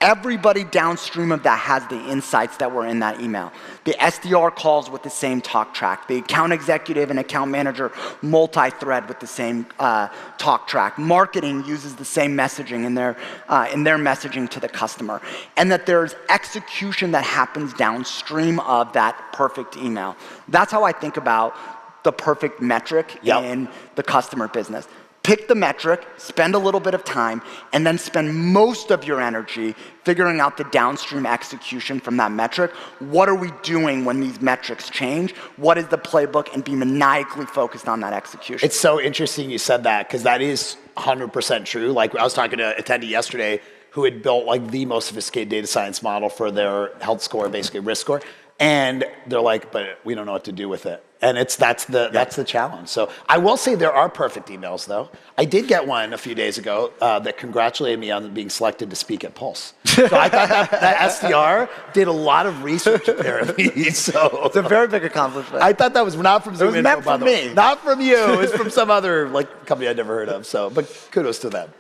Everybody downstream of that has the insights that were in that email. The SDR calls with the same talk track. The account executive and account manager multi-thread with the same talk track. Marketing uses the same messaging in their messaging to the customer. And that there's execution that happens downstream of that perfect email. That's how I think about the perfect metric in the customer business. Pick the metric, spend a little bit of time, and then spend most of your energy figuring out the downstream execution from that metric. What are we doing when these metrics change? What is the playbook? And be maniacally focused on that execution. It's so interesting you said that, because that is 100% true. Like, I was talking to an attendee yesterday who had built like the most sophisticated data science model for their health score, basically risk score. And they're like, but we don't know what to do with it. And that's the challenge. So I will say there are perfect emails, though. I did get one a few days ago that congratulated me on being selected to speak at Pulse. So I thought that SDR did a lot of research, apparently. So it's a very big accomplishment. I thought that was not from Zoominfo. It was meant for me. Not from you. It was from some other company I'd never heard of. So, but kudos to them.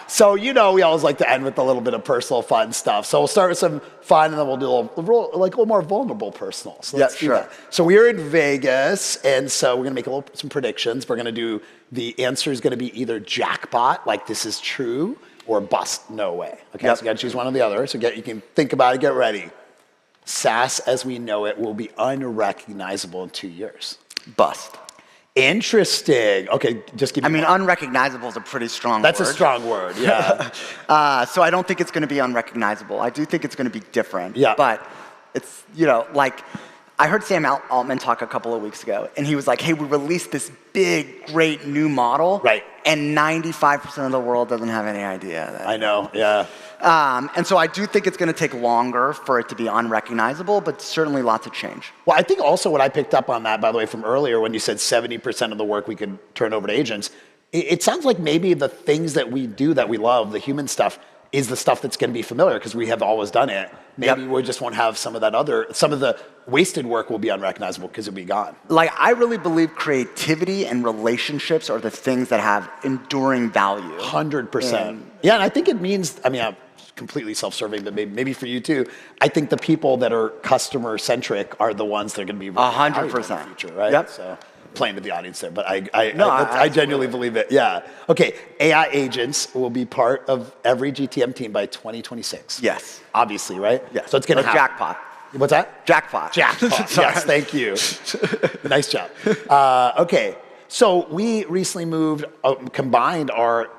So we always like to end with a little bit of personal fun stuff. So we'll start with some fun, and then we'll do a little more vulnerable personal. So let's do that. So we're in Vegas, and so we're gonna make some predictions. We're gonna do the answer is gonna be either jackpot, like this is true, or bust, no way. Okay, so you gotta choose one or the other. So you can think about it, get ready. SaaS as we know it will be unrecognizable in 2 years. Bust. Interesting. Okay, just give me unrecognizable is a pretty strong word. That's a strong word, yeah. So I don't think it's going to be unrecognizable. I do think it's going to be different. Yeah. But it's, like, I heard Sam Altman talk a couple of weeks ago, and he was like, hey, we released this big, great new model. Right. And 95% of the world doesn't have any idea. I know, yeah. And so I do think it's going to take longer for it to be unrecognizable, but certainly lots of change. Well, I think also what I picked up on that, by the way, from earlier when you said 70% of the work we could turn over to agents, it sounds like maybe the things that we do that we love, the human stuff, is the stuff that's going to be familiar because we have always done it. Maybe we just won't have some of the wasted work will be unrecognizable because it'll be gone. Like, I really believe creativity and relationships are the things that have enduring value. 100%. Yeah, and I think it means, I'm completely self-serving, but maybe for you too, I think the people that are customer-centric are the ones that are going to be really 100% in the future, right? Yep. So playing to the audience there, but I genuinely believe it. Yeah. Okay. AI agents will be part of every GTM team by 2026. Yes. Obviously, right? Yes. So it's going to happen. Jackpot. What's that? Jackpot. Jackpot. Yes. Thank you. Nice job. Okay. So we recently combined our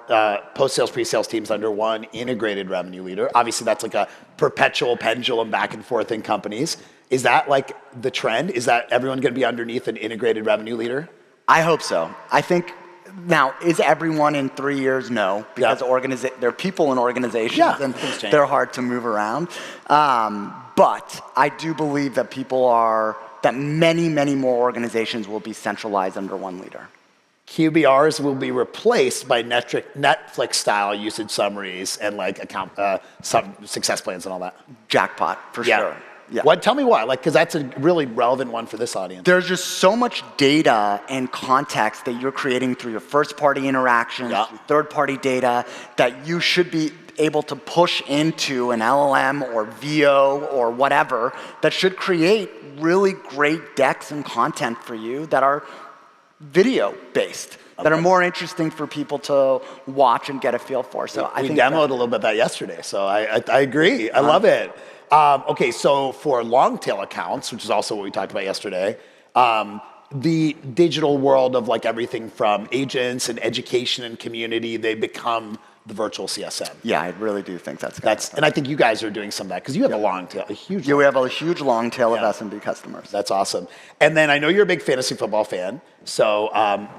post-sales, pre-sales teams under one integrated revenue leader. Obviously, that's like a perpetual pendulum back and forth in companies. Is that like the trend? Is that everyone going to be underneath an integrated revenue leader? I hope so. I think, now, is everyone in 3 years? No, because there are people in organizations and they're hard to move around. But I do believe that that many, many more organizations will be centralized under one leader. QBRs will be replaced by Netflix-style usage summaries and like some success plans and all that. Jackpot, for sure. Yeah. Tell me why, because that's a really relevant one for this audience. There's just so much data and context that you're creating through your first-party interactions, third-party data, that you should be able to push into an LLM or VO or whatever that should create really great decks and content for you that are video-based, that are more interesting for people to watch and get a feel for. So I think we demoed a little bit of that yesterday, so I agree. I love it. Okay, so for long tail accounts, which is also what we talked about yesterday, the digital world of like everything from agents and education and community, they become the virtual CSM. Yeah, I really do think that's and I think you guys are doing some of that because you have a long tail, a huge. Yeah, we have a huge long tail of SMB customers. That's awesome. And then I know you're a big fantasy football fan, so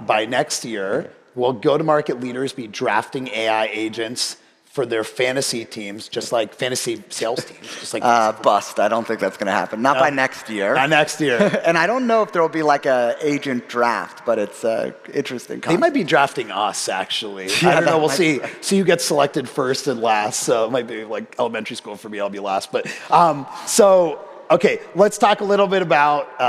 by next year, will go-to-market leaders be drafting AI agents for their fantasy teams, just like fantasy sales teams? Just like bust. I don't think that's going to happen. Not by next year. Not next year. And I don't know if there will be like a agent draft, but it's interesting. They might be drafting us, actually. I don't know. We'll see. See who gets selected first and last. So it might be like elementary school for me. I'll be last. But okay, let's talk a little bit about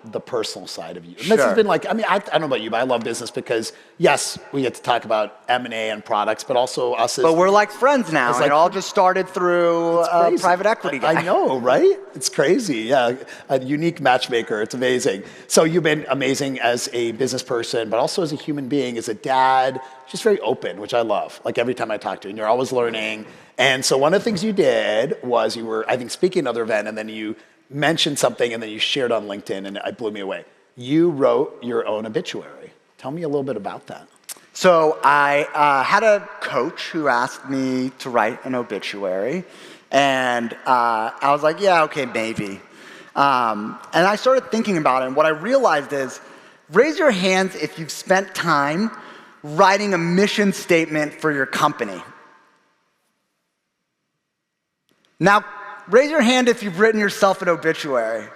the personal side of you. And this has been like, I don't know about you, but I love business because yes, we get to talk about M&A and products, but also us as. But we're like friends now. And it all just started through a private equity guy. I know, right? It's crazy. Yeah, a unique matchmaker. It's amazing. So you've been amazing as a business person, but also as a human being, as a dad, just very open, which I love. Like every time I talk to you, and you're always learning. And so one of the things you did was you were, I think, speaking at another event, and then you mentioned something, and then you shared on LinkedIn, and it blew me away. You wrote your own obituary. Tell me a little bit about that. So I had a coach who asked me to write an obituary, and I was like, yeah, okay, maybe. And I started thinking about it, and what I realized is, raise your hands if you've spent time writing a mission statement for your company. Now, raise your hand if you've written yourself an obituary.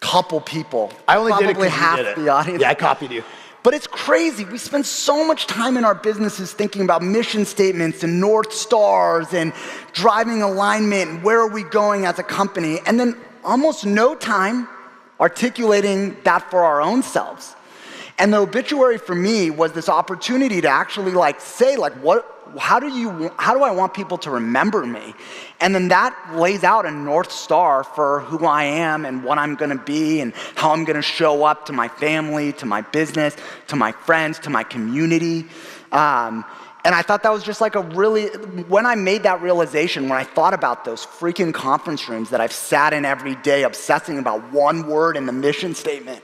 Couple people. I only did it probably because half you did it. the audience. Yeah, I copied you. But it's crazy. We spend so much time in our businesses thinking about mission statements and North Stars and driving alignment and where are we going as a company, and then almost no time articulating that for our own selves. And the obituary for me was this opportunity to actually like say like how do I want people to remember me? And then that lays out a North Star for who I am and what I'm gonna be and how I'm gonna show up to my family, to my business, to my friends, to my community. And I thought that was just like when I made that realization, when I thought about those freaking conference rooms that I've sat in every day obsessing about one word in the mission statement,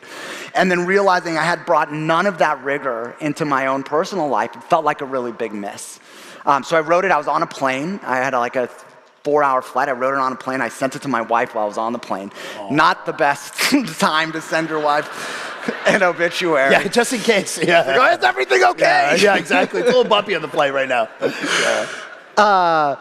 and then realizing I had brought none of that rigor into my own personal life, it felt like a really big miss. So I wrote it, I was on a plane, I had like a 4-hour flight, I wrote it on a plane, I sent it to my wife while I was on the plane. Aww. Not the best time to send your wife an obituary. Yeah, just in case. Yeah. Like, oh, is everything okay? Yeah, exactly. It's a little bumpy on the plane right now. Yeah.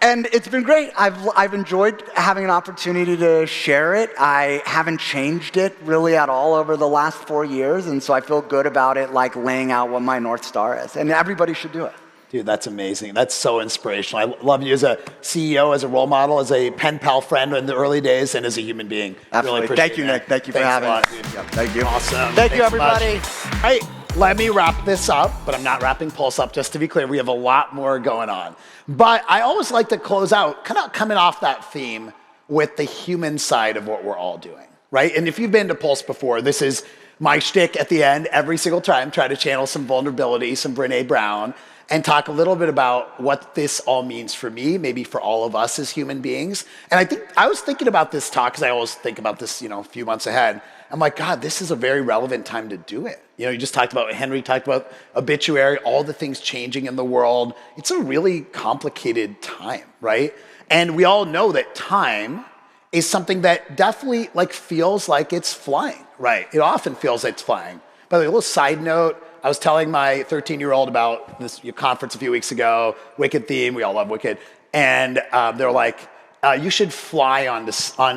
And it's been great. I've enjoyed having an opportunity to share it. I haven't changed it really at all over the last 4 years, and so I feel good about it, like laying out what my North Star is. And everybody should do it. Dude, that's amazing. That's so inspirational. I love you as a CEO, as a role model, as a pen pal friend in the early days, and as a human being. Absolutely. Really Thank you, Nick. Thank you for having me. Thank you. Awesome. Thank you, everybody. All right, let me wrap this up, but I'm not wrapping Pulse up. Just to be clear, we have a lot more going on. But I always like to close out, kind of coming off that theme with the human side of what we're all doing, right? And if you've been to Pulse before, this is my shtick at the end every single time, try to channel some vulnerability, some Brené Brown, and talk a little bit about what this all means for me, maybe for all of us as human beings. And I was thinking about this talk, because I always think about this, a few months ahead. I'm like, God, this is a very relevant time to do it. You just talked about, Henry talked about obituary, all the things changing in the world. It's a really complicated time, right? And we all know that time is something that definitely feels like it's flying, right? It often feels like it's flying. By the way, a little side note, I was telling my 13-year-old about this conference a few weeks ago, Wicked theme, we all love Wicked, and they're like, you should fly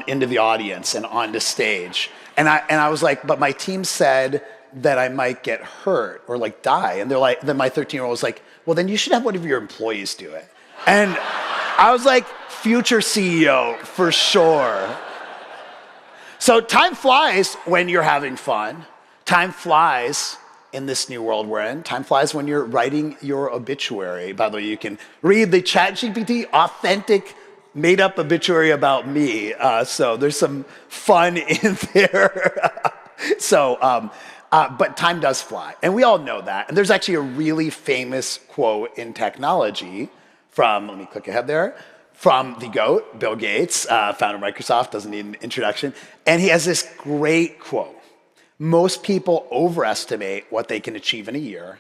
into the audience and onto stage. And I was like, but my team said that I might get hurt or die. And they're like, then my 13-year-old was like, well, then you should have one of your employees do it. And I was like, future CEO, for sure. So time flies when you're having fun. Time flies in this new world we're in. Time flies when you're writing your obituary. By the way, you can read the ChatGPT authentic made-up obituary about me. So there's some fun in there. But time does fly, and we all know that. And there's actually a really famous quote in technology from, let me click ahead there, from the GOAT, Bill Gates, founder of Microsoft, doesn't need an introduction. And he has this great quote. Most people overestimate what they can achieve in a year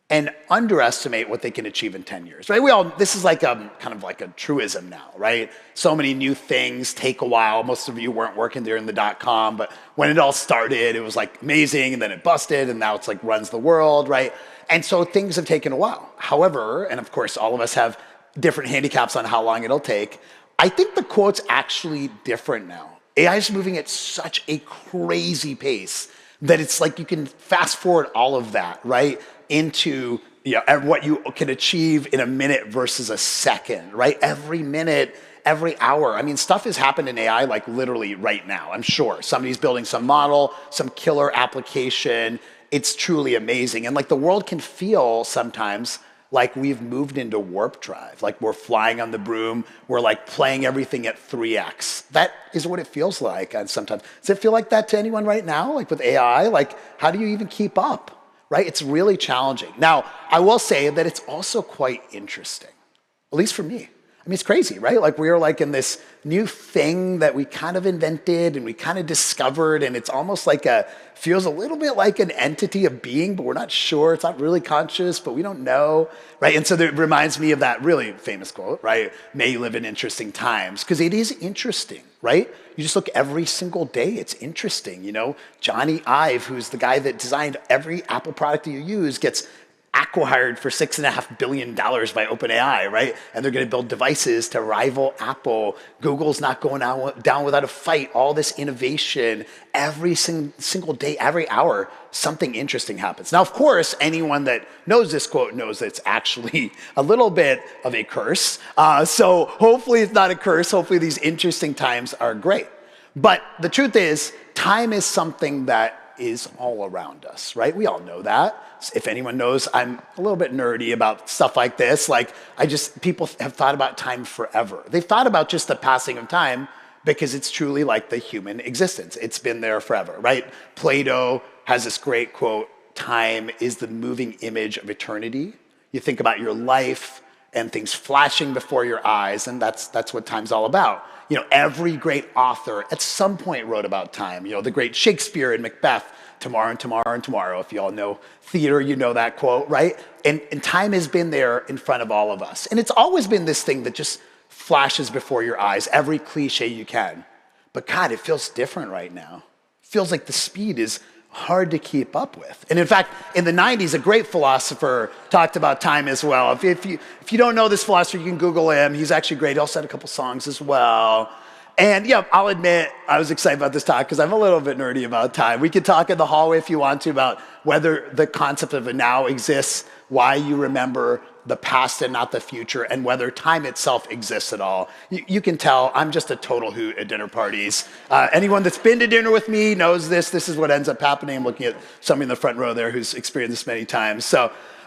and underestimate what they can achieve in 10 years, right? This is kind of like a truism now, right? So many new things take a while. Most of you weren't working there in the .com, but when it all started, it was amazing, and then it busted, and now it's runs the world, right? And so things have taken a while. However, and of course, all of us have different handicaps on how long it'll take. I think the quote's actually different now. AI is moving at such a crazy pace that it's you can fast forward all of that, right, into what you can achieve in a minute versus a second, right? Every minute, every hour. I mean, stuff has happened in AI literally right now, I'm sure. Somebody's building some model, some killer application. It's truly amazing. And the world can feel sometimes we've moved into warp drive, we're flying on the broom, we're playing everything at 3x. That is what it feels like sometimes. Does it feel like that to anyone right now, with AI? How do you even keep up, right? It's really challenging. Now, I will say that it's also quite interesting, at least for me. I mean, it's crazy, right? We are in this new thing that we kind of invented and we kind of discovered, and it's almost feels a little bit like an entity, a being, but we're not sure. It's not really conscious, but we don't know, right? And so it reminds me of that really famous quote, right? May you live in interesting times, because it is interesting, right? You just look every single day, it's interesting, Johnny Ive, who's the guy that designed every Apple product you use, gets acqui-hired for $6.5 billion by OpenAI, right? And they're going to build devices to rival Apple. Google's not going down without a fight. All this innovation, every single day, every hour, something interesting happens. Now, of course, anyone that knows this quote knows that it's actually a little bit of a curse. So hopefully it's not a curse. Hopefully these interesting times are great. But the truth is, time is something that is all around us, right? We all know that. If anyone knows, I'm a little bit nerdy about stuff like this. Like, people have thought about time forever. They've thought about just the passing of time because it's truly like the human existence. It's been there forever, right? Plato has this great quote, time is the moving image of eternity. You think about your life and things flashing before your eyes, and that's what time's all about. Every great author at some point wrote about time. The great Shakespeare in Macbeth, tomorrow and tomorrow and tomorrow. If you all know theater, you know that quote, right? And time has been there in front of all of us. And it's always been this thing that just flashes before your eyes, every cliche you can. But God, it feels different right now. It feels like the speed is hard to keep up with. And in fact, in the 90s, a great philosopher talked about time as well. If you don't know this philosopher, you can Google him. He's actually great. He also had a couple songs as well. And yeah, I'll admit, I was excited about this talk because I'm a little bit nerdy about time. We could talk in the hallway if you want to about whether the concept of a now exists, why you remember the past and not the future, and whether time itself exists at all. You can tell I'm just a total hoot at dinner parties. Anyone that's been to dinner with me knows this. This is what ends up happening. I'm looking at somebody in the front row there who's experienced this many times.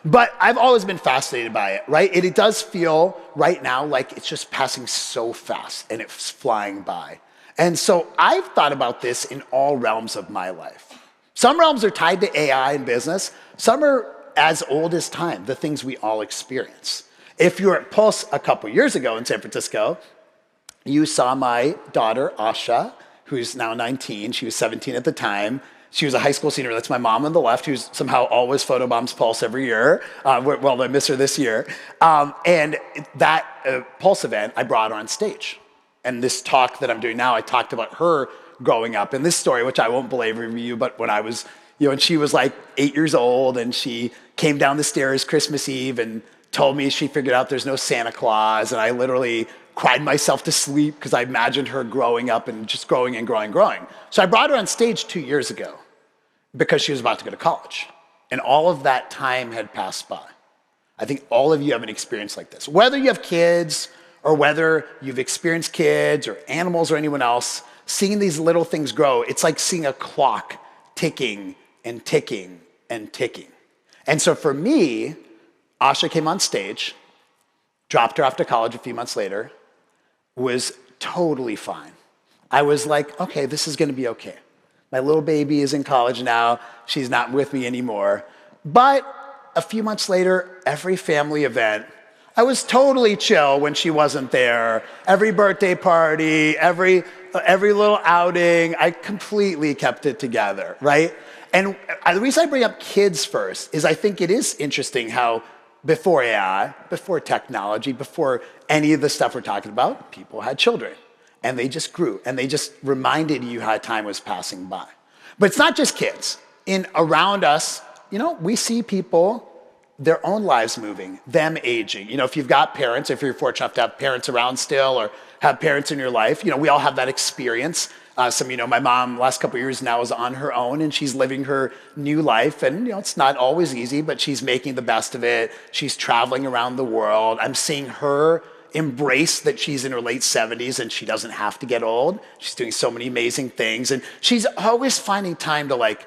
But I've always been fascinated by it, right? It does feel right now like it's just passing so fast and it's flying by. And so I've thought about this in all realms of my life. Some realms are tied to AI and business. Some are as old as time, the things we all experience. If you were at Pulse a couple years ago in San Francisco, you saw my daughter, Asha, who's now 19. She was 17 at the time. She was a high school senior. That's my mom on the left, who's somehow always photobombs Pulse every year. Well, I miss her this year. And that Pulse event, I brought her on stage. And this talk that I'm doing now, I talked about her growing up. And this story, which I won't belabor you, but when I was, and she was like 8 years old, and she came down the stairs Christmas Eve and told me she figured out there's no Santa Claus. And I literally cried myself to sleep because I imagined her growing up and just growing and growing and growing. So I brought her on stage 2 years ago because she was about to go to college. And all of that time had passed by. I think all of you have an experience like this. Whether you have kids or whether you've experienced kids or animals or anyone else, seeing these little things grow, it's like seeing a clock ticking and ticking and ticking. And so for me, Asha came on stage, dropped her off to college a few months later, was totally fine. I was like, okay, this is gonna be okay. My little baby is in college now. She's not with me anymore. But a few months later, every family event, I was totally chill when she wasn't there. Every birthday party, every little outing, I completely kept it together, right? And the reason I bring up kids first is I think it is interesting how before AI, before technology, before any of the stuff we're talking about, people had children. And they just grew, and they just reminded you how time was passing by. But it's not just kids. Around us, we see people, their own lives moving, them aging. If you've got parents, if you're fortunate enough to have parents around still or have parents in your life, we all have that experience. Some of you know my mom, last couple of years now, is on her own, and she's living her new life. And it's not always easy, but she's making the best of it. She's traveling around the world. I'm seeing her embrace that she's in her late 70s and she doesn't have to get old. She's doing so many amazing things. And she's always finding time to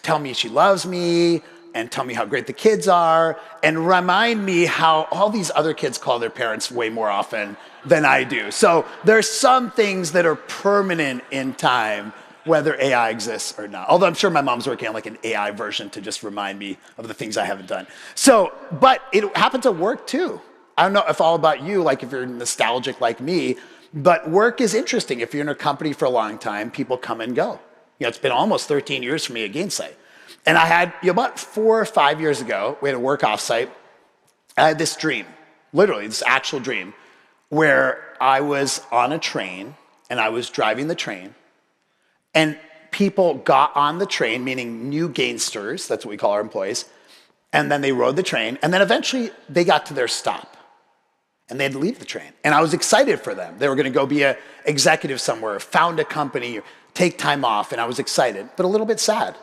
tell me she loves me and tell me how great the kids are and remind me how all these other kids call their parents way more often than I do. So there's some things that are permanent in time, whether AI exists or not. Although I'm sure my mom's working on an AI version to just remind me of the things I haven't done. But it happens at work too. I don't know if all about you, if you're nostalgic like me, but work is interesting. If you're in a company for a long time, people come and go. It's been almost 13 years for me at Gainsight. And I had, about 4 or 5 years ago, we had a work offsite. I had this dream, literally this actual dream, where I was on a train and I was driving the train and people got on the train, meaning new GainStars, that's what we call our employees, and then they rode the train and then eventually they got to their stop. And they had to leave the train. And I was excited for them. They were gonna go be an executive somewhere, found a company, or take time off, and I was excited, but a little bit sad.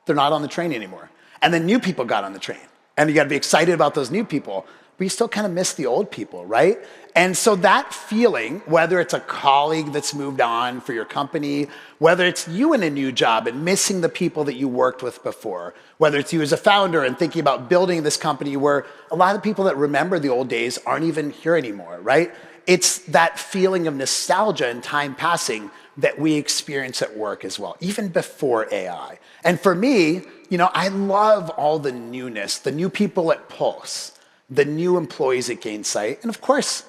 They're not on the train anymore. And then new people got on the train. And you gotta be excited about those new people, but you still kind of miss the old people, right? And so that feeling, whether it's a colleague that's moved on for your company, whether it's you in a new job and missing the people that you worked with before, whether it's you as a founder and thinking about building this company where a lot of people that remember the old days aren't even here anymore, right? It's that feeling of nostalgia and time passing that we experience at work as well, even before AI. And for me, I love all the newness, the new people at Pulse, the new employees at Gainsight, and of course,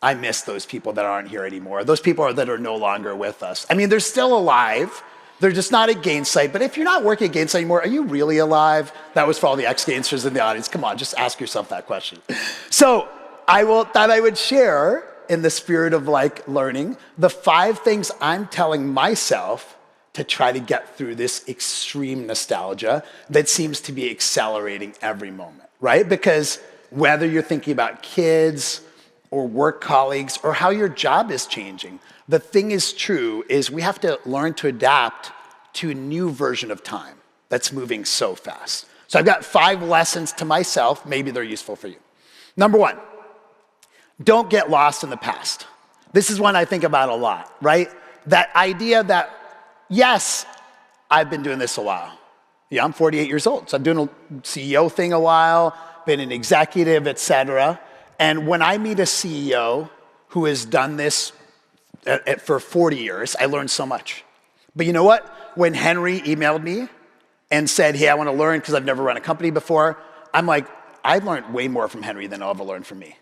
I miss those people that aren't here anymore, those people that are no longer with us. I mean, they're still alive, they're just not at Gainsight, but if you're not working at Gainsight anymore, are you really alive? That was for all the ex-Gainsters in the audience. Come on, just ask yourself that question. So thought I would share, in the spirit of learning, the 5 things I'm telling myself to try to get through this extreme nostalgia that seems to be accelerating every moment, right? Because whether you're thinking about kids or work colleagues or how your job is changing, the thing is true is we have to learn to adapt to a new version of time that's moving so fast. So I've got 5 lessons to myself, maybe they're useful for you. Number 1, don't get lost in the past. This is one I think about a lot, right? That idea that, yes, I've been doing this a while. Yeah, I'm 48 years old, so I'm doing a CEO thing a while, been an executive, et cetera. And when I meet a CEO who has done this for 40 years, I learned so much. But you know what? When Henry emailed me and said, hey, I want to learn because I've never run a company before, I'm like, I've learned way more from Henry than I'll ever learn from me.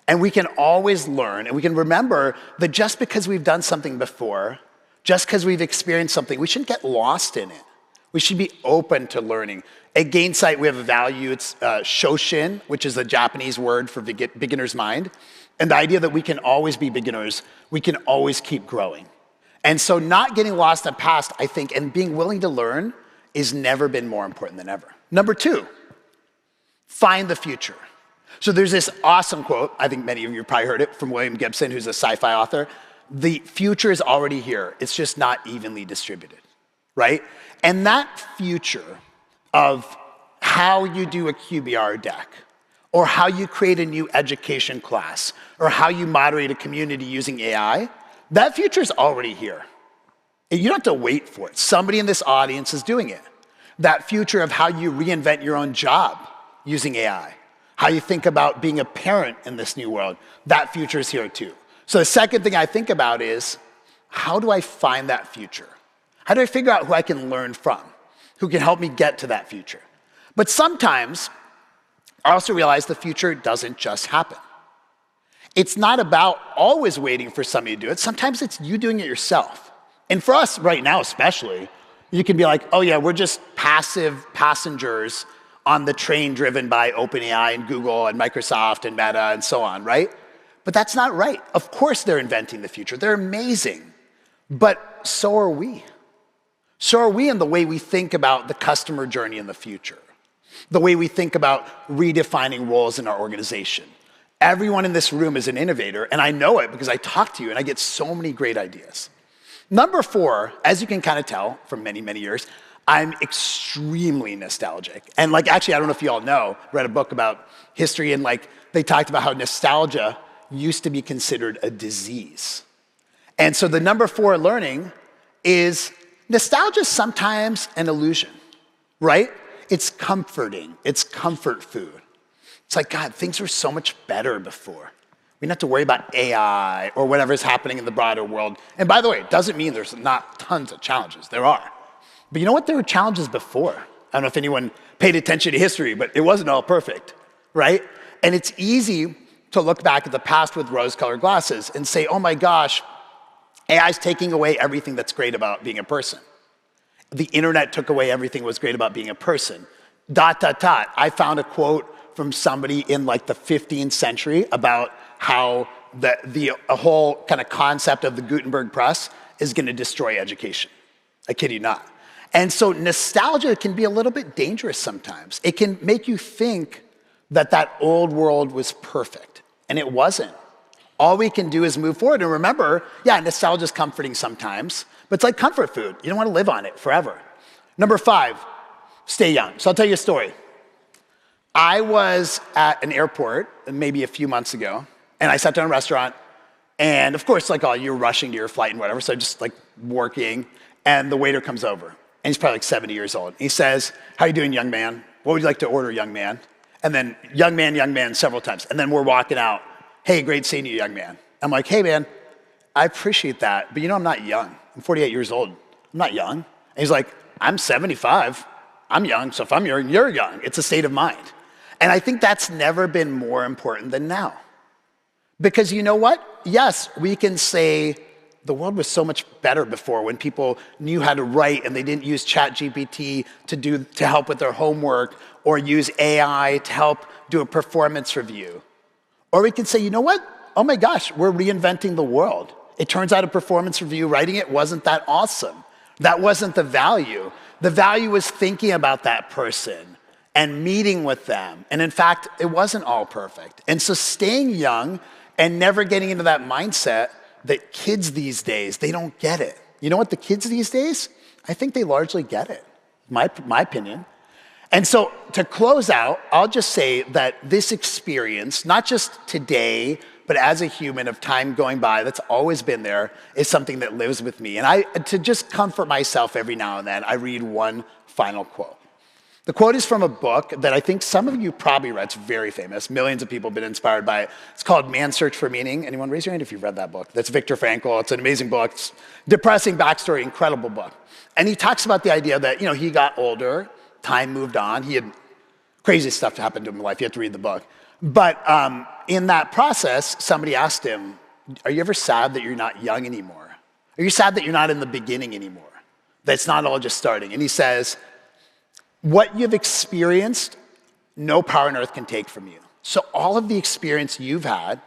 And we can always learn, and we can remember that just because we've done something before, just because we've experienced something, we shouldn't get lost in it. We should be open to learning. At Gainsight, we have a value, it's shoshin, which is a Japanese word for beginner's mind. And the idea that we can always be beginners, we can always keep growing. And so not getting lost in the past, I think, and being willing to learn is never been more important than ever. Number 2, find the future. So there's this awesome quote, I think many of you probably heard it, from William Gibson, who's a sci-fi author. The future is already here, it's just not evenly distributed, right? And that future of how you do a QBR deck, or how you create a new education class, or how you moderate a community using AI, that future is already here. You don't have to wait for it. Somebody in this audience is doing it. That future of how you reinvent your own job using AI, how you think about being a parent in this new world, that future is here too. So the second thing I think about is, how do I find that future? How do I figure out who I can learn from, who can help me get to that future? But sometimes, I also realize the future doesn't just happen. It's not about always waiting for somebody to do it. Sometimes it's you doing it yourself. And for us right now especially, you can be like, oh yeah, we're just passive passengers on the train driven by OpenAI and Google and Microsoft and Meta and so on, right? But that's not right. Of course they're inventing the future. They're amazing. But so are we. So are we in the way we think about the customer journey in the future, the way we think about redefining roles in our organization. Everyone in this room is an innovator, and I know it because I talk to you and I get so many great ideas. Number 4, as you can kind of tell from many, many years, I'm extremely nostalgic. And actually, I don't know if you all know, read a book about history, and they talked about how nostalgia used to be considered a disease. And so the number 4 learning is nostalgia is sometimes an illusion, right? It's comforting, it's comfort food. It's like, God, things were so much better before. We didn't have to worry about AI or whatever's happening in the broader world. And by the way, it doesn't mean there's not tons of challenges, there are. But you know what? There were challenges before. I don't know if anyone paid attention to history, but it wasn't all perfect, right? And it's easy to look back at the past with rose-colored glasses and say, oh my gosh, AI is taking away everything that's great about being a person. The internet took away everything that was great about being a person. ... I found a quote from somebody in the 15th century about how the whole kind of concept of the Gutenberg press is going to destroy education. I kid you not. And so nostalgia can be a little bit dangerous sometimes. It can make you think that old world was perfect, and it wasn't. All we can do is move forward and remember, yeah, nostalgia is comforting sometimes, but it's like comfort food. You don't want to live on it forever. Number 5, stay young. So I'll tell you a story. I was at an airport maybe a few months ago, and I sat down in a restaurant, and of course, like, you're rushing to your flight and whatever, so just like working, and the waiter comes over, and he's probably like 70 years old. He says, "How you doing, young man? What would you like to order, young man?" And then, young man, several times. And then we're walking out. "Hey, great seeing you, young man." I'm like, "Hey, man, I appreciate that, but you know I'm not young. I'm 48 years old. I'm not young." And he's like, "I'm 75. I'm young, so if I'm young, you're young. It's a state of mind." And I think that's never been more important than now. Because you know what? Yes, we can say the world was so much better before when people knew how to write and they didn't use ChatGPT to help with their homework or use AI to help do a performance review. Or we can say, you know what? Oh my gosh, we're reinventing the world. It turns out a performance review, writing it wasn't that awesome. That wasn't the value. The value was thinking about that person and meeting with them. And in fact, it wasn't all perfect. And so staying young and never getting into that mindset that kids these days, they don't get it. You know what, the kids these days, I think they largely get it, my opinion. And so to close out, I'll just say that this experience, not just today, but as a human of time going by that's always been there, is something that lives with me. And to just comfort myself every now and then, I read one final quote. The quote is from a book that I think some of you probably read. It's very famous. Millions of people have been inspired by it. It's called Man's Search for Meaning. Anyone raise your hand if you've read that book? That's Viktor Frankl. It's an amazing book. It's depressing backstory, incredible book. And he talks about the idea that, he got older, time moved on. He had crazy stuff to happen to him in life. You have to read the book. But in that process, somebody asked him, "Are you ever sad that you're not young anymore? Are you sad that you're not in the beginning anymore? That it's not all just starting?" And he says, "What you've experienced, no power on earth can take from you." So all of the experience you've had,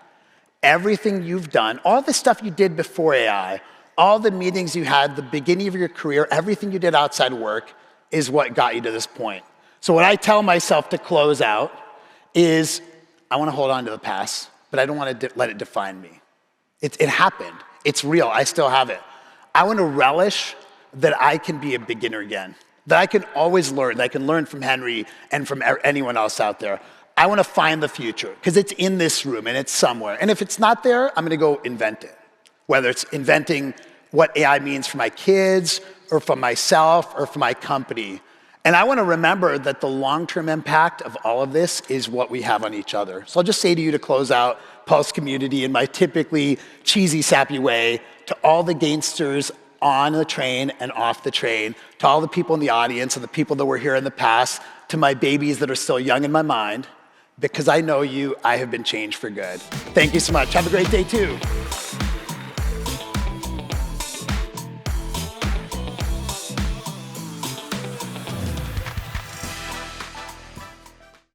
everything you've done, all the stuff you did before AI, all the meetings you had, the beginning of your career, everything you did outside work is what got you to this point. So what I tell myself to close out is, I want to hold on to the past, but I don't want to let it define me. It happened. It's real. I still have it. I want to relish that I can be a beginner again, that I can always learn, that I can learn from Henry and from anyone else out there. I want to find the future, because it's in this room and it's somewhere. And if it's not there, I'm going to go invent it. Whether it's inventing what AI means for my kids, or for myself, or for my company. And I want to remember that the long-term impact of all of this is what we have on each other. So I'll just say to you to close out, Pulse community, in my typically cheesy, sappy way, to all the Gainsters on the train and off the train, to all the people in the audience and the people that were here in the past, to my babies that are still young in my mind, because I know you, I have been changed for good. Thank you so much. Have a great day too.